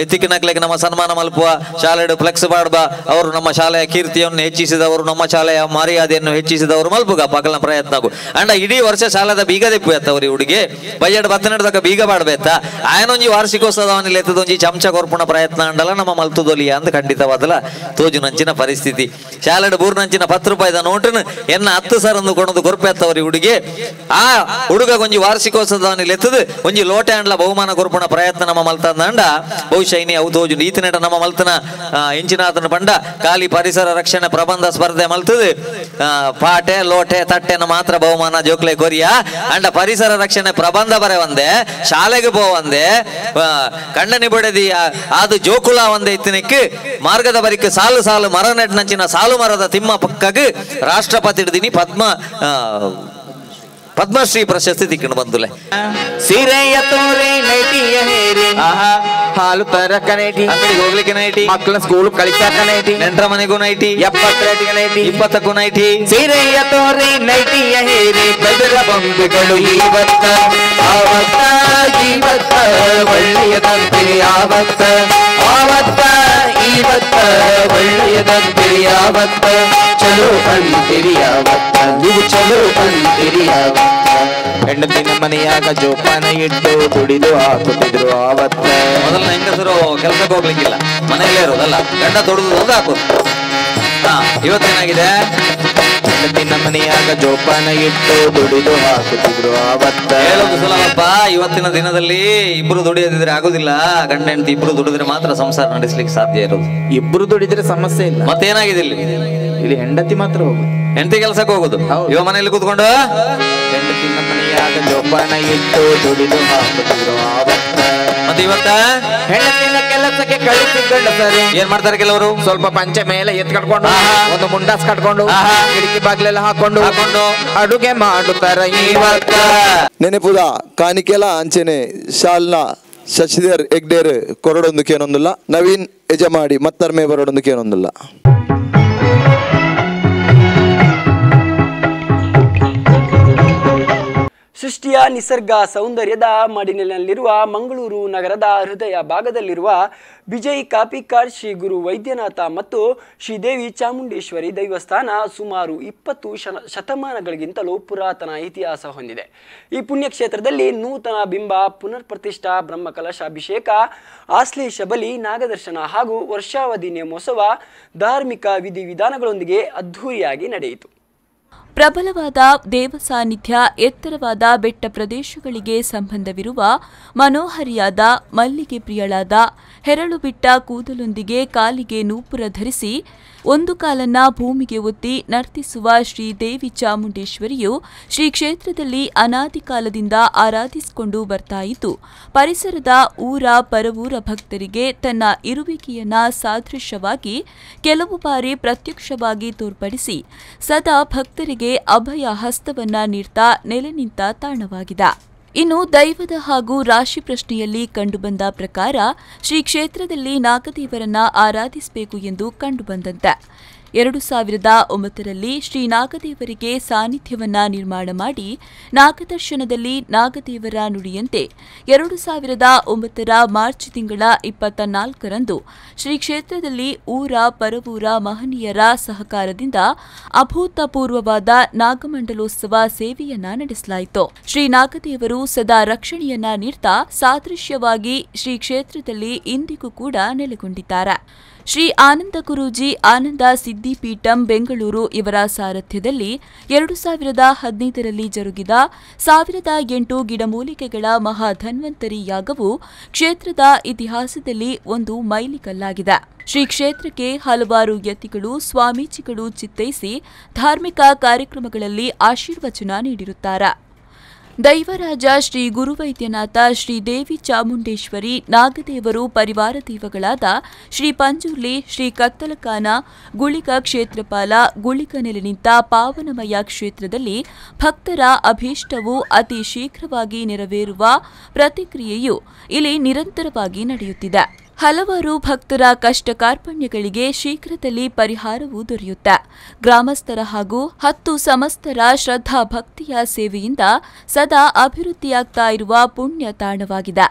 ಇತ್ತಿಕ್ಕಿನಕ್ಲೆಗೆ ನಮ್ಮ ಸನ್ಮಾನ ಮಲ್ಪುವ ಶಾಲೆಡು ಫ್ಲೆಕ್ಸ್ ಬಾಡ್ಬ ಅವರು ನಮ್ಮ ಶಾಲೆಯ ಕೀರ್ತಿಯನ್ನು ಹೆಚ್ಚಿಸಿದವರು ನಮ್ಮ ಶಾಲೆಯ ಮರ್ಯಾದೆಯನ್ನು ಹೆಚ್ಚಿಸಿದವರು ಮಲ್ಪುಗ ಪಗಲ ಪ್ರಯತ್ನಗು ಅಂಡ ಇಡೀ ವರ್ಷ ಶಾಲೆದ ಬೀಗ ದೆಪ್ಪುತ್ತವ್ರಿ ಹುಡುಗಿ ಬಯ್ಯಡ್ ಬತ್ತನೆಡ್ದಕ ಬೀಗ ಬಾಡ್ಬೇತ ಆಯನೊಂಜಿ ವಾರ್ಷಿಕೋತ್ಸವದಲ್ಲಿ ಎತ್ತದೊಂಜಿ ಚಮಚ ಕೊರ್ಪುಣ ಪ್ರಯತ್ನ ಅಂಡಲ ನಮ್ಮ ಮಲ್ತುದೊಲಿಯ ಅಂತ ಖಂಡಿತವಾದಲ್ಲ ತೋಜು ನಂಚಿನ ಪರಿಸ್ಥಿತಿ ಶಾಲೆಡ್ ಬೂರ್ನಂಚಿನ 10 ರೂಪಾಯಿದ ನೋಟನ್ನು ಎನ್ನ 10 ಸರಂದು ಕೊಣದು ಕೊರ್ಪೆತ್ತವ್ರಿ ಹುಡುಗಿ ಆ ಹುಡುಗ ಒಂಜಿ ವಾರ್ಷಿಕೋತ್ಸವದಲ್ಲಿ ಎತ್ತದು ಒಂಜಿ ಲೋಟೆ ಅಂಡ್ಲ ಬಹುಮಾನ ಕೊರ್ಪುಣ ಪ್ರಯತ್ನ ನಮ್ಮ ಮಲ್ತಂದ ಬಹುಶಃ ಇನಿ ಅವು ತೋಜು ಈತನೆಟ ನಮ್ಮ ಮಲ್ತನ ಇಂಚಿನಾತನ ಪಂಡ ಖಾಲಿ ಪರಿಸರ ರಕ್ಷಣೆ ಪ್ರಬಂಧ ಸ್ಪರ್ಧೆ ಮಲ್ತದು ಪಾಟೆ ಲೋಟೆ ತಟ್ಟೆನ ಮಾತ್ರ ಬಹುಮಾನ ಜೋಕ್ಲೆ ಕೊರಿಯ ಅಂಡ ಪರಿಸರ ರಕ್ಷಣೆ ಪ್ರಬಂಧ ಬರೆ ಒಂದೆ ಶಾಲೆಗೆ ಪೋವಂದೆ ಕಂಡನಿ ಬಡದಿ ಅದು ಜೋಕುಲ ಒಂದೇ ಇತ್ತಿನಕ್ಕೆ ಮಾರ್ಗದ ಬರಿಕೆ ಸಾಲು ಸಾಲು ಮರ ನೆಟ್ನಂಚಿನ ಸಾಲು ಮರದ ತಿಮ್ಮ ಪಕ್ಕಗೆ ರಾಷ್ಟ್ರಪತಿ ದಿನಿ ಪದ್ಮಶ್ರೀ ಪ್ರಶಸ್ತಿ ತಿಕ್ಕೊಂಡು ಬಂದುಲೆ ಸೀರೆಯ ತೋರೆ ನೈಟಿಯ ಹೇರಿ ಹಾಲು ತರಕ ನೈಟಿ ಅಂಗಡಿಗೆ ಹೋಗ್ಲಿಕ್ಕೆ ನೈಟಿ ಮಕ್ಕಳ ಸ್ಕೂಲ್ ಕಳಿಸಾಕ ನೈಟಿ ನೆಂಟರ ಮನೆಗೂ ನೈಟಿ 70 ನೈಟಿ 20ಕ್ಕೂ ನೈಟಿ ಸೀರೆಯ ತೋರೆ ನೈಟಿಯ ಹೇರಿ ಬೆದರ ಬೊಂಬೆಗಳು ಇವತ್ತ ಒಳ್ಳೆಯದಂತೆ ಯಾವತ್ತ ಇವತ್ತ ಒಳ್ಳೆಯದಂತೆ ಯಾವತ್ತ ಚಲೋ ಅಂತಿರಿ ಯಾವತ್ತ ನೀವು ಚಲೋ ಅಂತಿರಿ ಯಾವತ್ತ ಹೆಂಡತಿನ ಮನೆಯಾಗ ಜೋಪಾನ ಇಟ್ಟು ದುಡಿದು ಹಾಕುತ್ತಿದ್ರು ಆವತ್ತ ಮೊದಲ ಹೆಂಗಸರು ಕೆಲಸಕ್ಕೆ ಹೋಗ್ಲಿಕ್ಕಿಲ್ಲ ಮನೆಯಲ್ಲೇ ಇರೋದಲ್ಲ ಗಂಡ ದುಡಿದು ಹೋದ ಹಾಕೋದು ಇವತ್ತೇನಾಗಿದೆ ಹೆಂಡತಿನ ಮನೆಯಾಗ ಜೋಪಾನ ಇಟ್ಟು ದುಡಿದು ಹಾಕುತ್ತಿದ್ರು ಆವತ್ತ ಹೇಳೋದು ಸುಲಭಪ್ಪ ಇವತ್ತಿನ ದಿನದಲ್ಲಿ ಇಬ್ರು ದುಡಿಯದಿದ್ರೆ ಆಗುದಿಲ್ಲ ಗಂಡ ಹೆಂಡತಿ ಇಬ್ರು ದುಡಿದ್ರೆ ಮಾತ್ರ ಸಂಸಾರ ನಡೆಸಲಿಕ್ಕೆ ಸಾಧ್ಯ ಇರೋದು ಇಬ್ರು ದುಡಿದ್ರೆ ಸಮಸ್ಯೆ ಇಲ್ಲ ಮತ್ತೇನಾಗಿದೆ ಇಲ್ಲಿ ಹೆಂಡತಿ ಮಾತ್ರ ಹೋಗುದು ಹೆಂಡತಿ ಕೆಲಸಕ್ಕೆ ಹೋಗುದು ಇವ ಮನೆಯಲ್ಲಿ ಕೂತ್ಕೊಂಡು ಹೆಂಡತಿನ ಮನೆಯಾಗ ಜೋಪಾನ ಇಟ್ಟು ದುಡಿದು ಹಾಕುತ್ತಿದ್ರು ಆವತ್ತ ಮತ್ತೆ ಇವತ್ತ ಹೆಂಡತಿನ ಕೆಲಸಕ್ಕೆ ಕಳಿಸಿಕೊಂಡು ಸರಿ ಏನ್ ಮಾಡ್ತಾರೆ ಕೆಲವರು ಸ್ವಲ್ಪ ಪಂಚೆ ಮೇಲೆ ಎತ್ ಕಟ್ಕೊಂಡು ಒಂದು ಮುಂಡಾಸ್ ಕಟ್ಕೊಂಡು ಕಿಟಕಿ ಬಾಗ್ಲೆಲ್ಲ ಹಾಕೊಂಡು ಅಡುಗೆ ಮಾಡುತ್ತಾರ ಇವತ್ತ ನೆನಪುದ ಕಾಣಿಕೆಲ ಅಂಚೆನೆ ಶಾಲ್ನ ಶಶಿಧರ್ ಹೆಗ್ಡೇರ್ ಕೊರಡೊಂದು ಕೇನೊಂದಿಲ್ಲ ನವೀನ್ ಯಜಮಾಡಿ ಮತ್ತರ್ಮೆ ಬರೋಡೊಂದು ಕೇನೊಂದಿಲ್ಲ ಸೃಷ್ಟಿಯ ನಿಸರ್ಗ ಸೌಂದರ್ಯದ ಮಡಿಲಿನಲ್ಲಿರುವ ಮಂಗಳೂರು ನಗರದ ಹೃದಯ ಭಾಗದಲ್ಲಿರುವ ವಿಜಯ್ ಕಾಪಿಕಾಡ್ ಶ್ರೀ ಗುರು ವೈದ್ಯನಾಥ ಮತ್ತು ಶ್ರೀದೇವಿ ಚಾಮುಂಡೇಶ್ವರಿ ದೈವಸ್ಥಾನ ಸುಮಾರು 20 ಶತಮಾನಗಳಿಗಿಂತಲೂ ಪುರಾತನ ಇತಿಹಾಸ ಹೊಂದಿದೆ. ಈ ಪುಣ್ಯಕ್ಷೇತ್ರದಲ್ಲಿ ನೂತನ ಬಿಂಬ ಪುನರ್ ಪ್ರತಿಷ್ಠಾ ಬ್ರಹ್ಮಕಲಶಾಭಿಷೇಕ ಆಶ್ಲೇಷ ಬಲಿ ನಾಗದರ್ಶನ ಹಾಗೂ ವರ್ಷಾವಧಿ ನೇಮೋತ್ಸವ ಧಾರ್ಮಿಕ ವಿಧಿವಿಧಾನಗಳೊಂದಿಗೆ ಅದ್ಧೂರಿಯಾಗಿ ನಡೆಯಿತು. ಪ್ರಬಲವಾದ ದೇವ ಸಾನ್ನಿಧ್ಯ, ಎತ್ತರವಾದ ಬೆಟ್ಟ ಪ್ರದೇಶಗಳಿಗೆ ಸಂಬಂಧವಿರುವ ಮನೋಹರಿಯಾದ ಮಲ್ಲಿಗೆ ಪ್ರಿಯಳಾದ ಹೆರಳು ಬಿಟ್ಟ ಕೂದಲೊಂದಿಗೆ ಕಾಲಿಗೆ ನೂಪುರ ಧರಿಸಿ ಒಂದು ಕಾಲನ್ನ ಭೂಮಿಗೆ ಒತ್ತಿ ನರ್ತಿಸುವ ಶ್ರೀದೇವಿ ಚಾಮುಂಡೇಶ್ವರಿಯು ಶ್ರೀ ಕ್ಷೇತ್ರದಲ್ಲಿ ಅನಾದಿ ಕಾಲದಿಂದ ಆರಾಧಿಸಿಕೊಂಡು ಬರ್ತಾ ಇದ್ದು, ಪರಿಸರದ ಊರ ಪರವೂರ ಭಕ್ತರಿಗೆ ತನ್ನ ಇರುವಿಕೆಯನ್ನ ಸಾದೃಶ್ಯವಾಗಿ ಕೆಲವು ಬಾರಿ ಪ್ರತ್ಯಕ್ಷವಾಗಿ ತೋರ್ಪಡಿಸಿ ಸದಾ ಭಕ್ತರಿಗೆ ಅಭಯ ಹಸ್ತವನ್ನ ನೀಡ್ತಾ ನೆಲೆ ನಿಂತ ತಾಣವಾಗಿದೆ. ಇನ್ನು ದೈವದ ಹಾಗೂ ರಾಶಿ ಪ್ರಶ್ನೆಯಲ್ಲಿ ಕಂಡುಬಂದ ಪ್ರಕಾರ ಶ್ರೀ ಕ್ಷೇತ್ರದಲ್ಲಿ ನಾಗದೇವರನ್ನ ಆರಾಧಿಸಬೇಕು ಎಂದು ಕಂಡುಬಂದಂತೆ 2009ರಲ್ಲಿ ಶ್ರೀ ನಾಗದೇವರಿಗೆ ಸಾನ್ನಿಧ್ಯವನ್ನ ನಿರ್ಮಾಣ ಮಾಡಿ ನಾಗದರ್ಶನದಲ್ಲಿ ನಾಗದೇವರ ನುಡಿಯಂತೆ 2009ರ ಮಾರ್ಚ್ ತಿಂಗಳ 24ರಂದು ಶ್ರೀ ಕ್ಷೇತ್ರದಲ್ಲಿ ಊರ ಪರವೂರ ಮಹನೀಯರ ಸಹಕಾರದಿಂದ ಅಭೂತಪೂರ್ವವಾದ ನಾಗಮಂಡಲೋತ್ಸವ ಸೇವೆಯನ್ನ ನಡೆಸಲಾಯಿತು. ಶ್ರೀ ನಾಗದೇವರು ಸದಾ ರಕ್ಷಣೆಯನ್ನ ನೀಡ್ತಾ ಸಾದೃಶ್ಯವಾಗಿ ಶ್ರೀ ಕ್ಷೇತ್ರದಲ್ಲಿ ಇಂದಿಗೂ ಕೂಡ ನೆಲೆಗೊಂಡಿದ್ದಾರೆ. ಶ್ರೀ ಆನಂದ ಗುರೂಜಿ ಆನಂದ ಸಿದ್ದಿಪೀಠಂ ಬೆಂಗಳೂರು ಇವರ ಸಾರಥ್ಯದಲ್ಲಿ 2015ರಲ್ಲಿ ಜರುಗಿದ 1008 ಗಿಡಮೂಲಿಕೆಗಳ ಮಹಾಧನ್ವಂತರಿ ಯಾಗವು ಕ್ಷೇತ್ರದ ಇತಿಹಾಸದಲ್ಲಿ ಒಂದು ಮೈಲಿಗಲ್ಲಾಗಿದೆ. ಶ್ರೀ ಕ್ಷೇತ್ರಕ್ಕೆ ಹಲವಾರು ಯತಿಗಳು ಸ್ವಾಮೀಜಿಗಳು ಚಿತ್ತೈಸಿ ಧಾರ್ಮಿಕ ಕಾರ್ಯಕ್ರಮಗಳಲ್ಲಿ ಆಶೀರ್ವಚನ ನೀಡಿರುತ್ತಾರೆ. ದೈವರಾಜ ಶ್ರೀ ಗುರುವೈದ್ಯನಾಥ ಶ್ರೀದೇವಿ ಚಾಮುಂಡೇಶ್ವರಿ ನಾಗದೇವರು ಪರಿವಾರ ದೈವಗಳಾದ ಶ್ರೀ ಪಂಜುರ್ಲಿ ಶ್ರೀ ಕತ್ತಲಕಾನ ಗುಳಿಗ ಕ್ಷೇತ್ರಪಾಲ ಗುಳಿಗ ನೆಲೆ ನಿಂತ ಪಾವನಮಯ ಕ್ಷೇತ್ರದಲ್ಲಿ ಭಕ್ತರ ಅಭೀಷ್ಟವು ಅತಿ ಶೀಘ್ರವಾಗಿ ನೆರವೇರುವ ಪ್ರತಿಕ್ರಿಯೆಯು ಇಲ್ಲಿ ನಿರಂತರವಾಗಿ ನಡೆಯುತ್ತಿದೆ. ಹಲವಾರು ಭಕ್ತರ ಕಷ್ಟ ಕಾರ್ಪಣ್ಯಗಳಿಗೆ ಶೀಘ್ರದಲ್ಲಿ ಪರಿಹಾರವೂ ದೊರೆಯುತ್ತೆ. ಗ್ರಾಮಸ್ಥರ ಹಾಗೂ 10 ಸಮಸ್ತರ ಶ್ರದ್ಧಾ ಭಕ್ತಿಯ ಸೇವೆಯಿಂದ ಸದಾ ಅಭಿವೃದ್ಧಿಯಾಗ್ತಾ ಇರುವ ಪುಣ್ಯ ತಾಣವಾಗಿದೆ.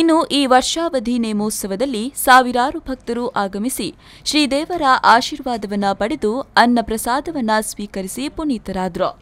ಇನ್ನು ಈ ವರ್ಷಾವಧಿ ನೇಮೋತ್ಸವದಲ್ಲಿ ಸಾವಿರಾರು ಭಕ್ತರು ಆಗಮಿಸಿ ಶ್ರೀದೇವರ ಆಶೀರ್ವಾದವನ್ನ ಪಡೆದು ಅನ್ನ ಪ್ರಸಾದವನ್ನ ಸ್ವೀಕರಿಸಿ ಪುನೀತರಾದರು.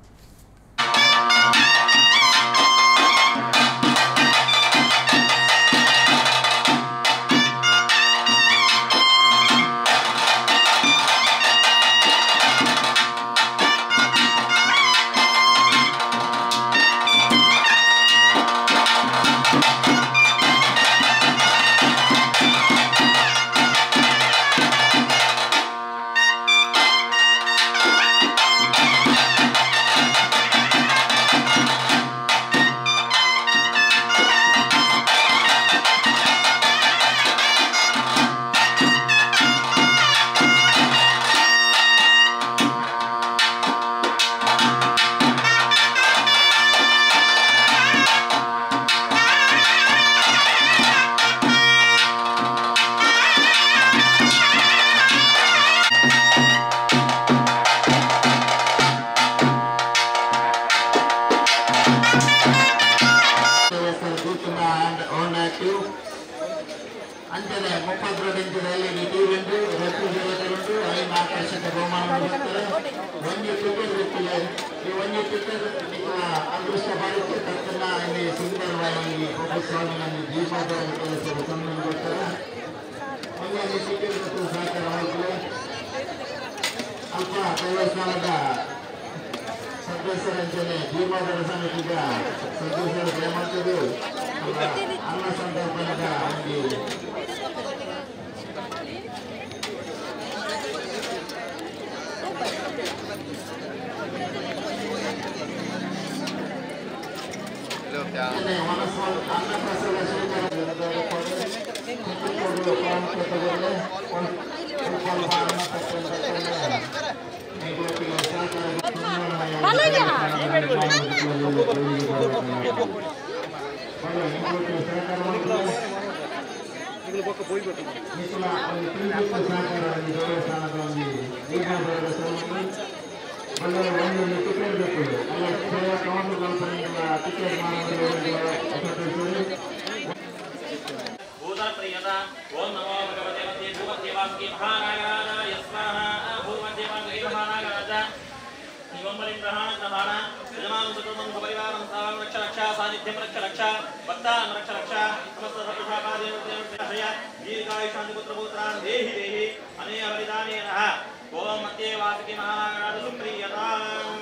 ಅಂತೆಯೇ 32 ಇಂಚಿನಲ್ಲಿ ನಿಧಿಯುಂಟು, ರೆಫ್ರಿಜರೇಟರ್ ಉಂಟು, 5 ಆಕರ್ಷಕ ಬಹುಮಾನಗಳು ಬರುತ್ತವೆ. ಒಂದು ಟಿಕೆಟ್ ಇರುತ್ತದೆ. ಈ ಒಂದು ಟಿಕೆಟ್ ನಿಮ್ಮ ಅದೃಷ್ಟ ಬರುತ್ತೆ ತಕ್ಷಣ ಇಲ್ಲಿ ಸುಂದರವಾಗಿ ಒಬ್ಬ ಸ್ವಾಮಿನಲ್ಲಿ ದೀಪಾವಳಿ ಕೆಲಸದ ಸನ್ಮಾನ ಕೊಡ್ತಾರೆ. ಒಂದೊಂದು ಟಿಕೆಟ್ ಮತ್ತು ಸಹಕಾರವಾಗುತ್ತದೆ. ಅಲ್ಪ ದೇವಸ್ಥಾನದ ಸದಸ್ಯರಂತೆಯೇ ದೀಪಾವಳಿ ಸಮಿತಿಗ ಸದಸ್ಯರು ಶ್ರೀಮಂತರು ಅನ್ನ ಸಂತರ್ಪಣದ ಒಂದು ಅನ್ನಪ್ರಸಾದ ಓಂ ನಮೋ ಭಗವತೆ ವದೇ ಭೂಮದೇವಾಸ್ಕಿ ಮಹಾನಾಗರಾಜಾಯ ಸ್ವಾಹಾ. ಭೂಮದೇವಾಸ್ಕಿ ಮಹಾನಾಗರಾಜ ನಿವಂಬಲಿಂ ಗ್ರಹಣ ನಮಾನ ಯಜಮಾನ ಸುಕೃತಂ ಪರಿವಾರಂ ಸಾವಂ ರಕ್ಷ ರಕ್ಷ ಸಾನಿಧ್ಯಂ ರಕ್ಷ ರಕ್ಷ ಭಕ್ತಾನ್ ರಕ್ಷ ರಕ್ಷ ಸಮಸ್ತ ಸರ್ವಶಾಖಾದೇವತೆಯ ದೀರ್ಘಾಯು ಶಾಂತಿ ಪುತ್ರ ಪುತ್ರಾನ್ ದೇಹಿ ದೇಹಿ ಅನೇಯ ಬಲಿದಾನೇನಃ. ಓಂ ಮಧ್ಯವಾಸಕಿ ಮಹಾನಾಗರಾಜ ಸುಪ್ರೀಯತಾಂ.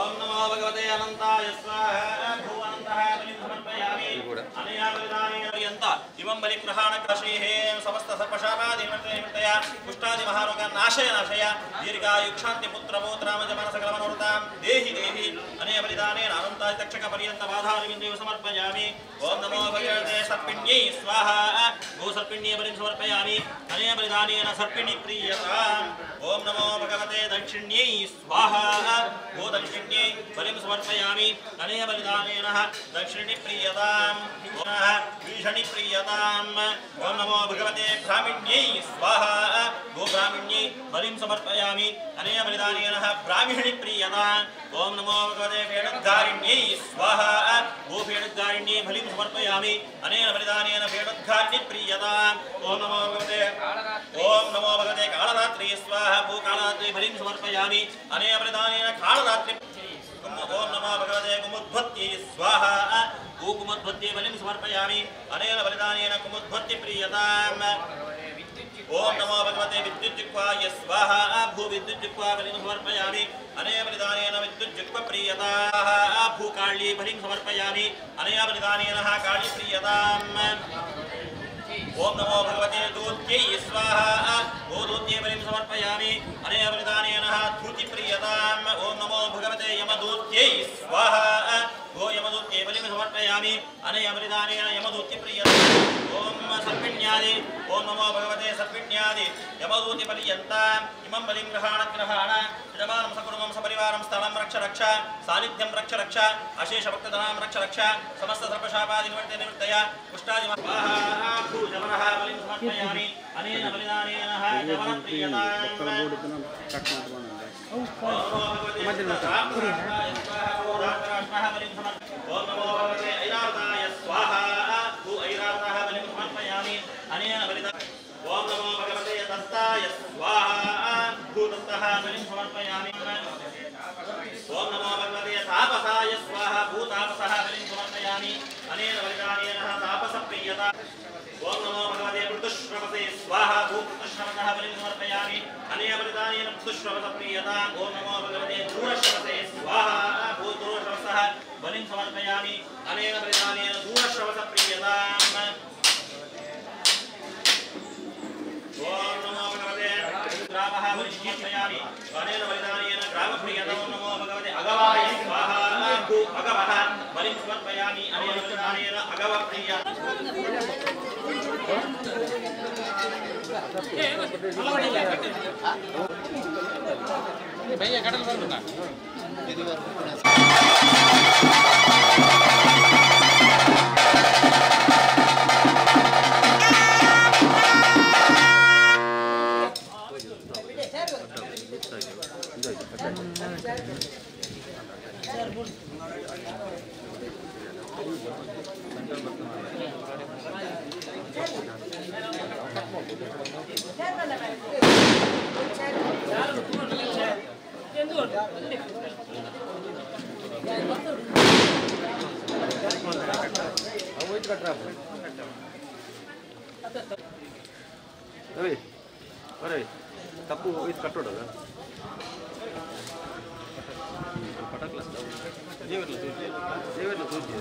ಓಂ ನಮೋ ಭಗವತೆ ಅನಂತಾಯ ಸ್ವಾಹಾ. ಭೂ ಅನಂತಃ ಬಲಿಂ ಸಮರ್ಪಯಾಮಿ. अनया बलिदानेन पर्यन्त इमं बलिग्रहणकाशेः समस्त सर्पशापादिनिवर्तय कुष्ठादि महारोगान्नाशय नाशय दीर्घायुक्षान्ति पुत्रपौत्रामजमनसकलमनोरतां देहि देहि अनया बलिदानेन अनन्तादि तक्षकपर्यन्त बाधारविन्दे समर्पयामि ओम नमो भगवते सर्पिण्यै स्वाहा गोसर्पिण्यै बलिं समर्पयामि अनया बलिदानेन सर्पिणी प्रीयताम् ओम नमो भगवते दक्षिण्यै स्वाहा गोदक्षिण्यै बलिं समर्पयामि अनया बलिदानेन दक्षिणी प्रीयताम् भीषणी प्रीयताम् ओम नमो भगवते ब्राह्मण्यै स्वाहा गोब्राह्मण्यै बलिं समर्पयामि अनया बलिदानेन ब्राह्मणी प्रीयताम् ओम नमो भगवते फेडुद्धारिण्यै स्वाहा गोफेडुद्धारिण्यै बलिं समर्पयामि अनेन बलिदानेन फेडुद्धारिणी प्रीयताम् ओम नमो भगवते कालरात्रि स्वाहा भूकालरात्रि बलिं समर्पयामि अनेन बलिदानेन कालरात्रि ओम नमो भगवते कुमुद्भत्यै स्वाहा भूकुमुद्भत्यै बलिं समर्पयामि अनेन बलिदानेन कुमुद्भत्ति प्रीयताम् ओम नमो भगवते विद्युज्जिह्वाय स्वाहा भूविद्युज्जिह्वा बलिं समर्पयामि अनेन बलिदानेन विद्युज्जिह्वा प्रीयताः भूकाळ्यै बलिं समर्पयामि अनेन बलिदानेन काळी प्रीयताम् ओम नमो भगवते दूत्यै स्वाहा गोदूत्यै बलिं समर्पयामि अनेन बलिदानेन धूति प्रीयताम् ओम नमो भगवते यमदूत्यै स्वाहा गो यमदूत्यै बलिं समर्पयामि अनेन बलिदानेन यमदूति प्रीयताम् ओम सर्पिण्यादि ओम नमो भगवते सर्पिण्यादि यमदूति पर्यन्ताम् इमं बलिं ग्रहाण यजमानं सकुटुम्बं सपरिवारं स्थलं रक्ष सानिध्यं रक्ष अशेष भक्तधनां रक्ष समस्त सर्पशापादिनिवर्त्य निवृत्तय कुष्ठादि स्वाहा भूजवनः बलिं समर्पयामि अनेन बलिदानेन जवनप्रीयताम् ओम नमो भगवते ऐरावताय स्वाहा भू ऐरावतः बलिं समर्पयामि अनेन बलिदानेन ओम नमो भगवते दत्ताय स्वाहा भूदत्तः बलिं समर्पयामि ओम नमो भगवते तापसाय स्वाहा भूतापसः बलिं समर्पयामि अनेन बलिदानेन तापसप्रियता ओम नमो भगवते मृतुश्रवसे स्वाहा भूमृतुश्रवसः बलिं समर्पयामि अनेन बलिदानेन मृतुश्रवसप्रियताम् ओम नमो भगवते दूरश्रवसे स्वाहा भूदूरश्रवसः बलिं समर्पयामि अनेन बलिदानेन दूरश्रवसप्रियताम् ओम नमो भगवते ग्रामः बलिं समर्पयामि अनेन बलिदानेन ग्रामप्रियताम् ओम नमो भगवते अगवाय स्वाहा भू अगवः बलिं समर्पयामि अनेन बलिदानेन अगवप्रिय भैया कटल बंद ತಪ್ಪು ಇದು ಕಟ್ಟೋಡಲ್ಲ ಪಟಕ್ಲ ದೇವರ್ಲ ತೋಜಿ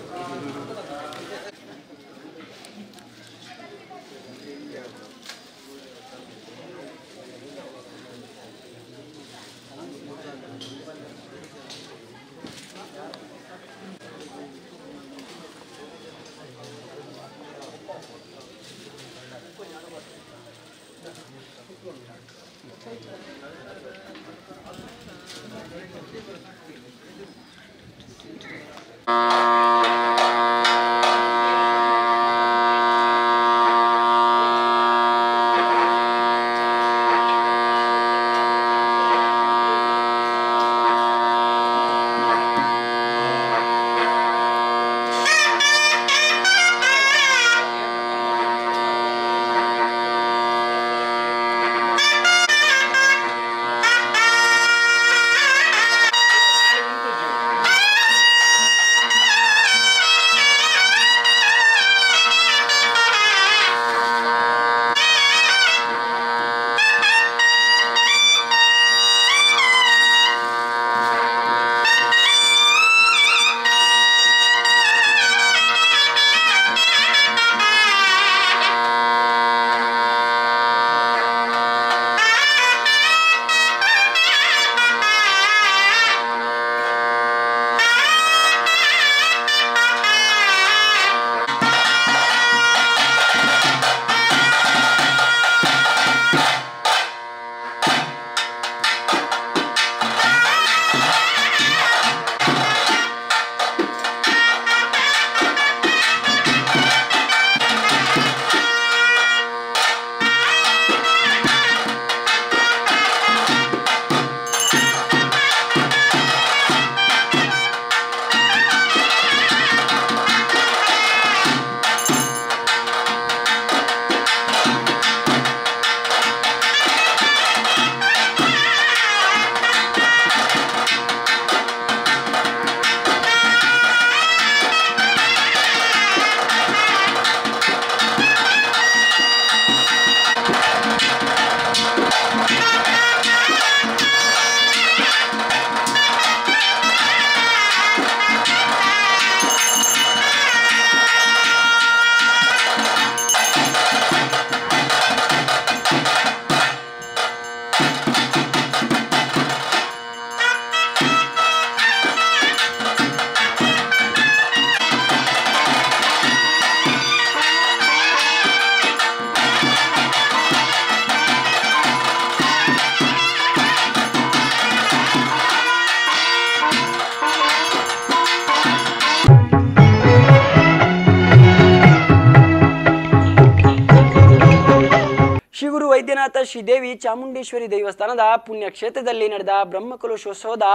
ಶ್ರೀಗುರು ವೈದ್ಯನಾಥ ಶ್ರೀದೇವಿ ಚಾಮುಂಡೇಶ್ವರಿ ದೇವಸ್ಥಾನದ ಪುಣ್ಯಕ್ಷೇತ್ರದಲ್ಲಿ ನಡೆದ ಬ್ರಹ್ಮಕಲಶೋತ್ಸವದ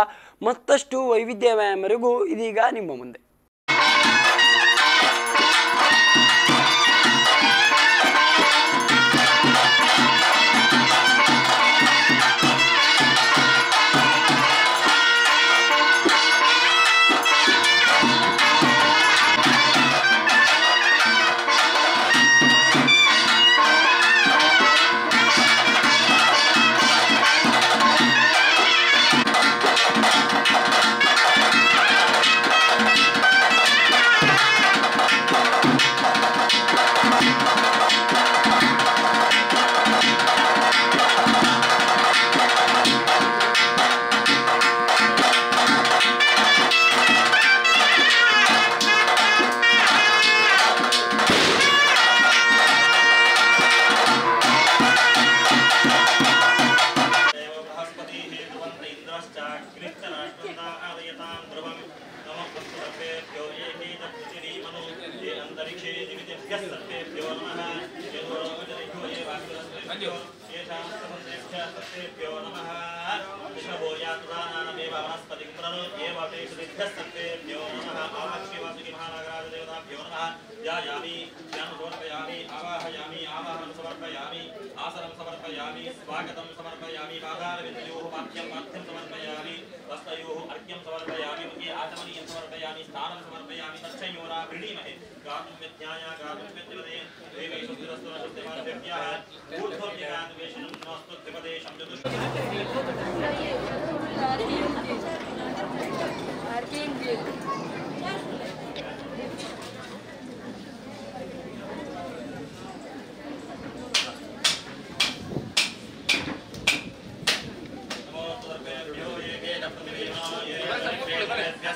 ಮತ್ತಷ್ಟು ವೈವಿಧ್ಯಮಯ ಮೆರುಗು ಇದೀಗ ನಿಮ್ಮ ಮುಂದೆ. स्वागतं समर्पयामि पादारविन्दयोः पाठ्यं पाठ्यं समर्पयामि वस्त्रयोः अर्घ्यं समर्पयामि मुखे आचमनीयं समर्पयामि स्नानं समर्पयामि तच्छयोरा प्रणीमहे गातुं विद्याय गातुं विद्यते देवेषु स्थिरस्तुरशुद्धिमार्गभ्यः ऊर्ध्वव्यगाद्वेषणं नमस्तु त्रिपदेशं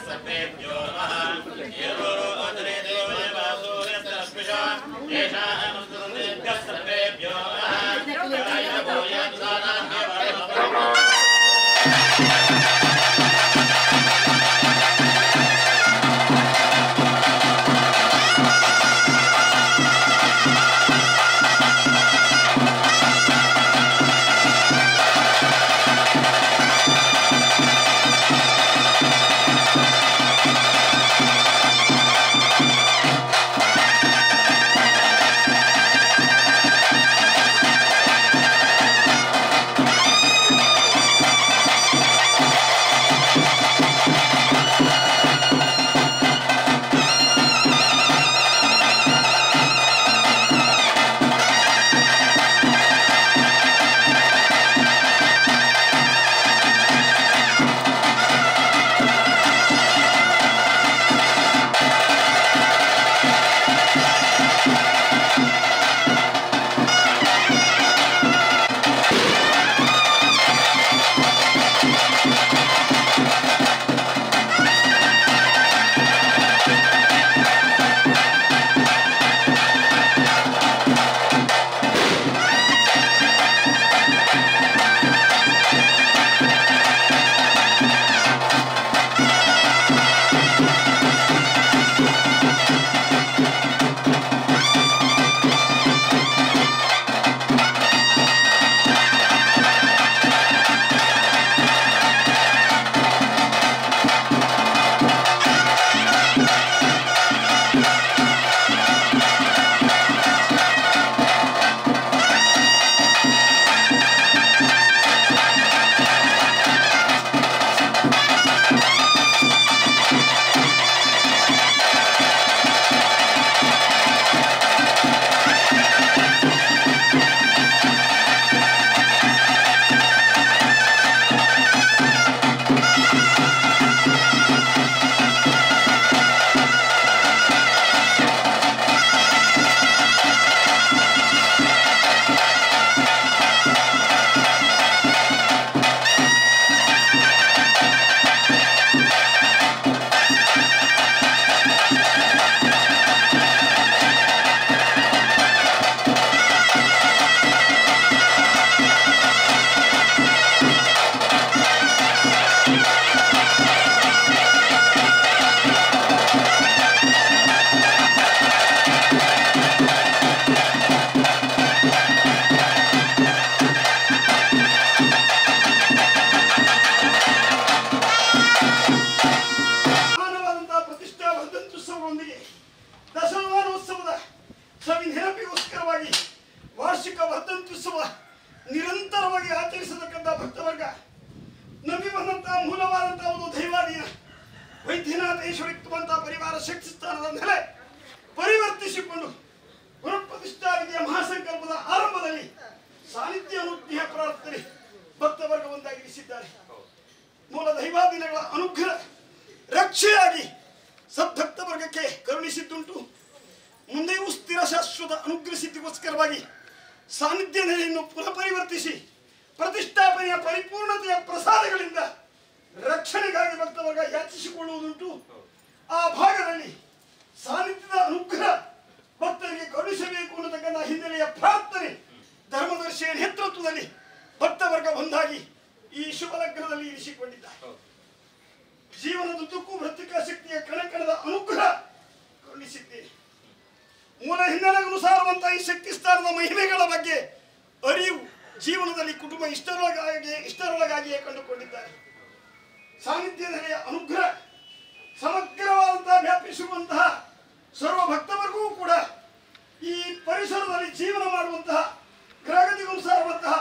सर्वेभ्यो नमः सर्वेभ्यो नमः ನಿರಂತರವಾಗಿ ಆಚರಿಸತಕ್ಕಂಥ ಭಕ್ತವರ್ಗ ನಂಬಿ ಬಂದಂತಹ ಮೂಲವಾದಂತಹ ಒಂದು ದೈವಾಧೀನ ವೈದ್ಯನಾಥೇಶ್ವರಿತ್ವಂತಹ ಪರಿವಾರ ಶಕ್ತಿ ಸ್ಥಾನದ ಮೇಲೆ ಪರಿವರ್ತಿಸಿಕೊಂಡು ಪುನಃಪ್ರತಿಷ್ಠಾ ವಿಧಿಯ ಮಹಾಸಂಕಲ್ಪದ ಆರಂಭದಲ್ಲಿ ಸಾನ್ನಿಧ್ಯ ಅನುಜ್ಞೆಯ ಪ್ರಾರ್ಥನೆ ಭಕ್ತವರ್ಗ ಒಂದಾಗಿರಿಸಿದ್ದಾರೆ. ಮೂಲ ದೈವಾಧೀನಗಳ ಅನುಗ್ರಹ ರಕ್ಷೆಯಾಗಿ ಸದ್ಭಕ್ತ ವರ್ಗಕ್ಕೆ ಕರುಣಿಸಿದ್ದುಂಟು. ಮುಂದೆಯೂ ಸ್ಥಿರ ಶಾಶ್ವತ ಅನುಗ್ರಹಿಸಿದ್ದಕ್ಕೋಸ್ಕರವಾಗಿ ಸಾನ್ನಿಧ್ಯ ನೆಲೆಯನ್ನು ಪುನಃ ಪರಿವರ್ತಿಸಿ ಪ್ರತಿಷ್ಠಾಪನೆಯ ಪರಿಪೂರ್ಣತೆಯ ಪ್ರಸಾದಗಳಿಂದ ರಕ್ಷಣೆಗಾಗಿ ಭಕ್ತವರ್ಗ ಯಾಚಿಸಿಕೊಳ್ಳುವುದುಂಟು. ಆ ಭಾಗದಲ್ಲಿ ಸಾನ್ನಿಧ್ಯದ ಅನುಗ್ರಹ ಭಕ್ತರಿಗೆ ಕರುಣಿಸಬೇಕು ಅನ್ನತಕ್ಕಂಥ ಹಿನ್ನೆಲೆಯ ಪ್ರಾರ್ಥನೆ ಧರ್ಮದರ್ಶಿಯ ನೇತೃತ್ವದಲ್ಲಿ ಭಕ್ತವರ್ಗ ಒಂದಾಗಿ ಈ ಶುಭ ಲಗ್ನದಲ್ಲಿ ಇರಿಸಿಕೊಂಡಿದ್ದಾರೆ. ಜೀವನದುದ್ದಕ್ಕೂ ವೃತ್ತಿಕಾಸಕ್ತಿಯ ಕಣಕಣದ ಅನುಗ್ರಹ ಕರುಣಿಸಿದ್ದೇನೆ. ಮೂಲ ಹಿನ್ನೆಲೆಗನುಸಾರವಂತಹ ಈ ಶಕ್ತಿ ಸ್ಥಾನದ ಮಹಿಮೆಗಳ ಬಗ್ಗೆ ಅರಿವು ಜೀವನದಲ್ಲಿ ಕುಟುಂಬ ಇಷ್ಟರೊಳಗಾಗಿಯೇ ಕಂಡುಕೊಂಡಿದ್ದಾರೆ. ಸಾನ್ನಿಧ್ಯ ನೆಲೆಯ ಅನುಗ್ರಹ ಸಮಗ್ರವಾದಂತಹ ವ್ಯಾಪಿಸುವಂತಹ ಸರ್ವ ಭಕ್ತವರ್ಗೂ ಕೂಡ ಈ ಪರಿಸರದಲ್ಲಿ ಜೀವನ ಮಾಡುವಂತಹ ಗ್ರಹಗತಿಗನುಸಾರವಂತಹ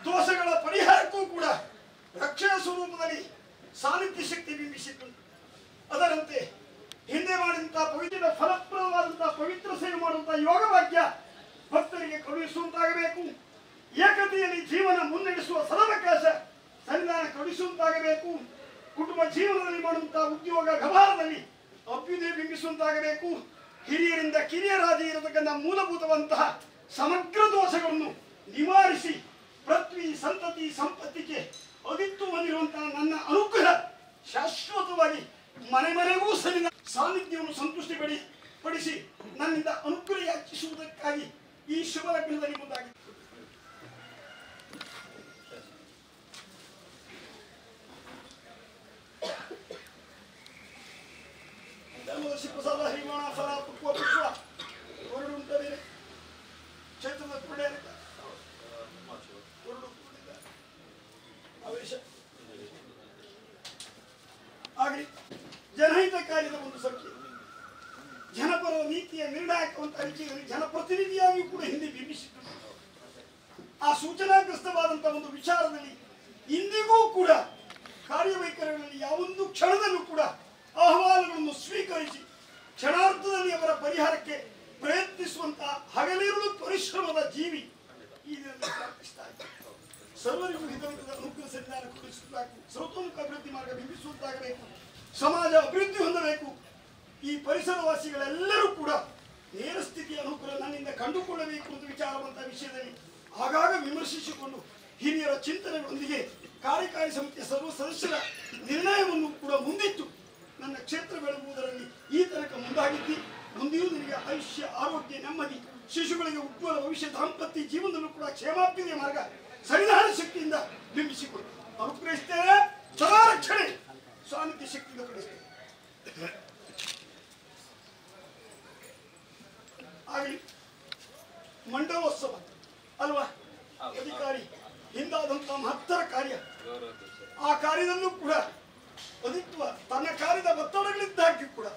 ದೋಷಗಳ ಪರಿಹಾರಕ್ಕೂ ಕೂಡ ರಕ್ಷೆಯ ಸ್ವರೂಪದಲ್ಲಿ ಸಾನ್ನಿಧ್ಯ ಶಕ್ತಿ ಬಿಂಬಿಸಿದ್ದುಂಟು. ಅದರಂತೆ ಹಿಂದೆ ಮಾಡಿದಂತಹ ಪವಿತ್ರ ಫಲಪ್ರದವಾದಂತಹ ಪವಿತ್ರ ಸೇವೆ ಮಾಡುವಂತಹ ಯೋಗವಾಕ್ಯ ಭಕ್ತರಿಗೆ ಕಳುಹಿಸುವಂತಾಗಬೇಕು. ಏಕತೆಯಲ್ಲಿ ಜೀವನ ಮುನ್ನಡೆಸುವ ಸದವಕಾಶ ಸನ್ನಿಧಾನ ಕಳುಹಿಸುವಂತಾಗಬೇಕು. ಕುಟುಂಬ ಜೀವನದಲ್ಲಿ ಮಾಡುವಂತಹ ಉದ್ಯೋಗ ವ್ಯವಹಾರದಲ್ಲಿ ಅಭ್ಯುದಯ ಬಿಂಬಿಸುವಂತಾಗಬೇಕು. ಹಿರಿಯರಿಂದ ಕಿರಿಯರಾಗಿ ಇರತಕ್ಕಂಥ ಮೂಲಭೂತವಂತಹ ಸಮಗ್ರ ದೋಷಗಳನ್ನು ನಿವಾರಿಸಿ ಪೃಥ್ವಿ ಸಂತತಿ ಸಂಪತ್ತಿಗೆ ಅದಿತ್ತು ಬಂದಿರುವಂತಹ ನನ್ನ ಅನುಗ್ರಹ ಶಾಶ್ವತವಾಗಿ ಮನೆ ಮನೆಗೂ ಸಾನ್ನಿಧ್ಯವನ್ನು ಸಂತುಷ್ಟಿಪಡಿಸಿ ನನ್ನಿಂದ ಅನುಗ್ರಹ ಯಾಚಿಸುವುದಕ್ಕಾಗಿ ಈ ಶುಭ ಲಗ್ನದಲ್ಲಿ ಮುಂದಾಗಿದೆ. ಪ್ರಸಾದ ಹರಿವಾಣ ಫಲ ಪುಷ್ಪ ಪುಷ್ಪ ಹೊರಡು ಉಂಟದೆ ಕ್ಷೇತ್ರದ ಪುರುಡೆ ಆವೇಶ ಹಾಗೆ ಜನಹಿತ ಕಾರ್ಯದ ಒಂದು ಸಂಖ್ಯೆ ಜನಪರ ನೀತಿಯ ನಿರ್ಣಾಯಕವಂತ ರೀತಿಯಲ್ಲಿ ಜನಪ್ರತಿನಿಧಿಯಾಗಿಯೂ ಕೂಡ ಹಿಂದೆ ಬಿಂಬಿಸಿತ್ತು. ಆ ಸೂಚನಾಗ್ರಸ್ತವಾದಂತಹ ಒಂದು ವಿಚಾರದಲ್ಲಿ ಇಂದಿಗೂ ಕೂಡ ಕಾರ್ಯವೈಖರಿಗಳಲ್ಲಿ ಯಾವೊಂದು ಕ್ಷಣದಲ್ಲೂ ಕೂಡ ಅಹವಾಲುಗಳನ್ನು ಸ್ವೀಕರಿಸಿ ಕ್ಷಣಾರ್ಧದಲ್ಲಿ ಅವರ ಪರಿಹಾರಕ್ಕೆ ಪ್ರಯತ್ನಿಸುವಂತಹ ಹಗಲಿರುಳು ಪರಿಶ್ರಮದ ಜೀವಿ ಈ ದಿನದಲ್ಲಿ ಪ್ರಾರ್ಥಿಸ್ತಾ ಇದ್ದಾರೆ. ಸರ್ವರಿಗೂ ಹಿತವಿಧದ ಅನುಕೂಲ ಸನ್ನಿಧಾನ ಕೊಡಿಸಬೇಕು. ಸರ್ವತೋಮುಖ ಅಭಿವೃದ್ಧಿ ಮಾರ್ಗ ಬಿಂಬಿಸುವಂತಾಗಬೇಕು. ಸಮಾಜ ಅಭಿವೃದ್ಧಿ ಹೊಂದಬೇಕು. ಈ ಪರಿಸರವಾಸಿಗಳೆಲ್ಲರೂ ಕೂಡ ನೇರ ಸ್ಥಿತಿಯ ಅನುಕೂಲ ನನ್ನಿಂದ ಕಂಡುಕೊಳ್ಳಬೇಕು ಅಂತ ವಿಚಾರವಂತಹ ವಿಷಯದಲ್ಲಿ ಆಗಾಗ ವಿಮರ್ಶಿಸಿಕೊಂಡು ಹಿರಿಯರ ಚಿಂತನೆಗಳೊಂದಿಗೆ ಕಾರ್ಯಕಾರಿ ಸಮಿತಿಯ ಸರ್ವ ಸದಸ್ಯರ ನಿರ್ಣಯವನ್ನು ಕೂಡ ಮುಂದಿಟ್ಟು ನನ್ನ ಕ್ಷೇತ್ರ ಬೆಳಗುವುದರಲ್ಲಿ ಈ ತನಕ ಮುಂದಾಗಿದ್ದಿ. ಮುಂದೆಯೂ ನಿನಗೆ ಆಯುಷ್ಯ ಆರೋಗ್ಯ ನೆಮ್ಮದಿ ಶಿಶುಗಳಿಗೆ ಉಜ್ವಲ ಭವಿಷ್ಯ ದಾಂಪತ್ಯ ಜೀವನದಲ್ಲೂ ಕೂಡ ಕ್ಷೇಮಾಭ್ಯುದಯ ಮಾರ್ಗ ಸನ್ನಿಧಾನ ಶಕ್ತಿಯಿಂದ ಬಿಂಬಿಸಿಕೊಂಡು ಅನುಗ್ರಹಿಸ್ತೇನೆ. ಸದಾ ರಕ್ಷಣೆ ಸಾನ್ನಿಧ್ಯ ಶಕ್ತಿಯಿಂದ ಕೊಡಿಸ್ತೇನೆ. ಆಗಲಿ ಮಂಡಲೋತ್ಸವ ಅಲ್ವಾ ಅಧಿಕಾರಿ ಹಿಂದಾದಂತಹ ಮಹತ್ತರ ಕಾರ್ಯ. ಆ ಕಾರ್ಯದಲ್ಲೂ ಕೂಡ ಅದಿತ್ವ ತನ್ನ ಕಾರ್ಯದ ಒತ್ತಡಗಳಿದ್ದಾಗ್ಯೂ ಕೂಡ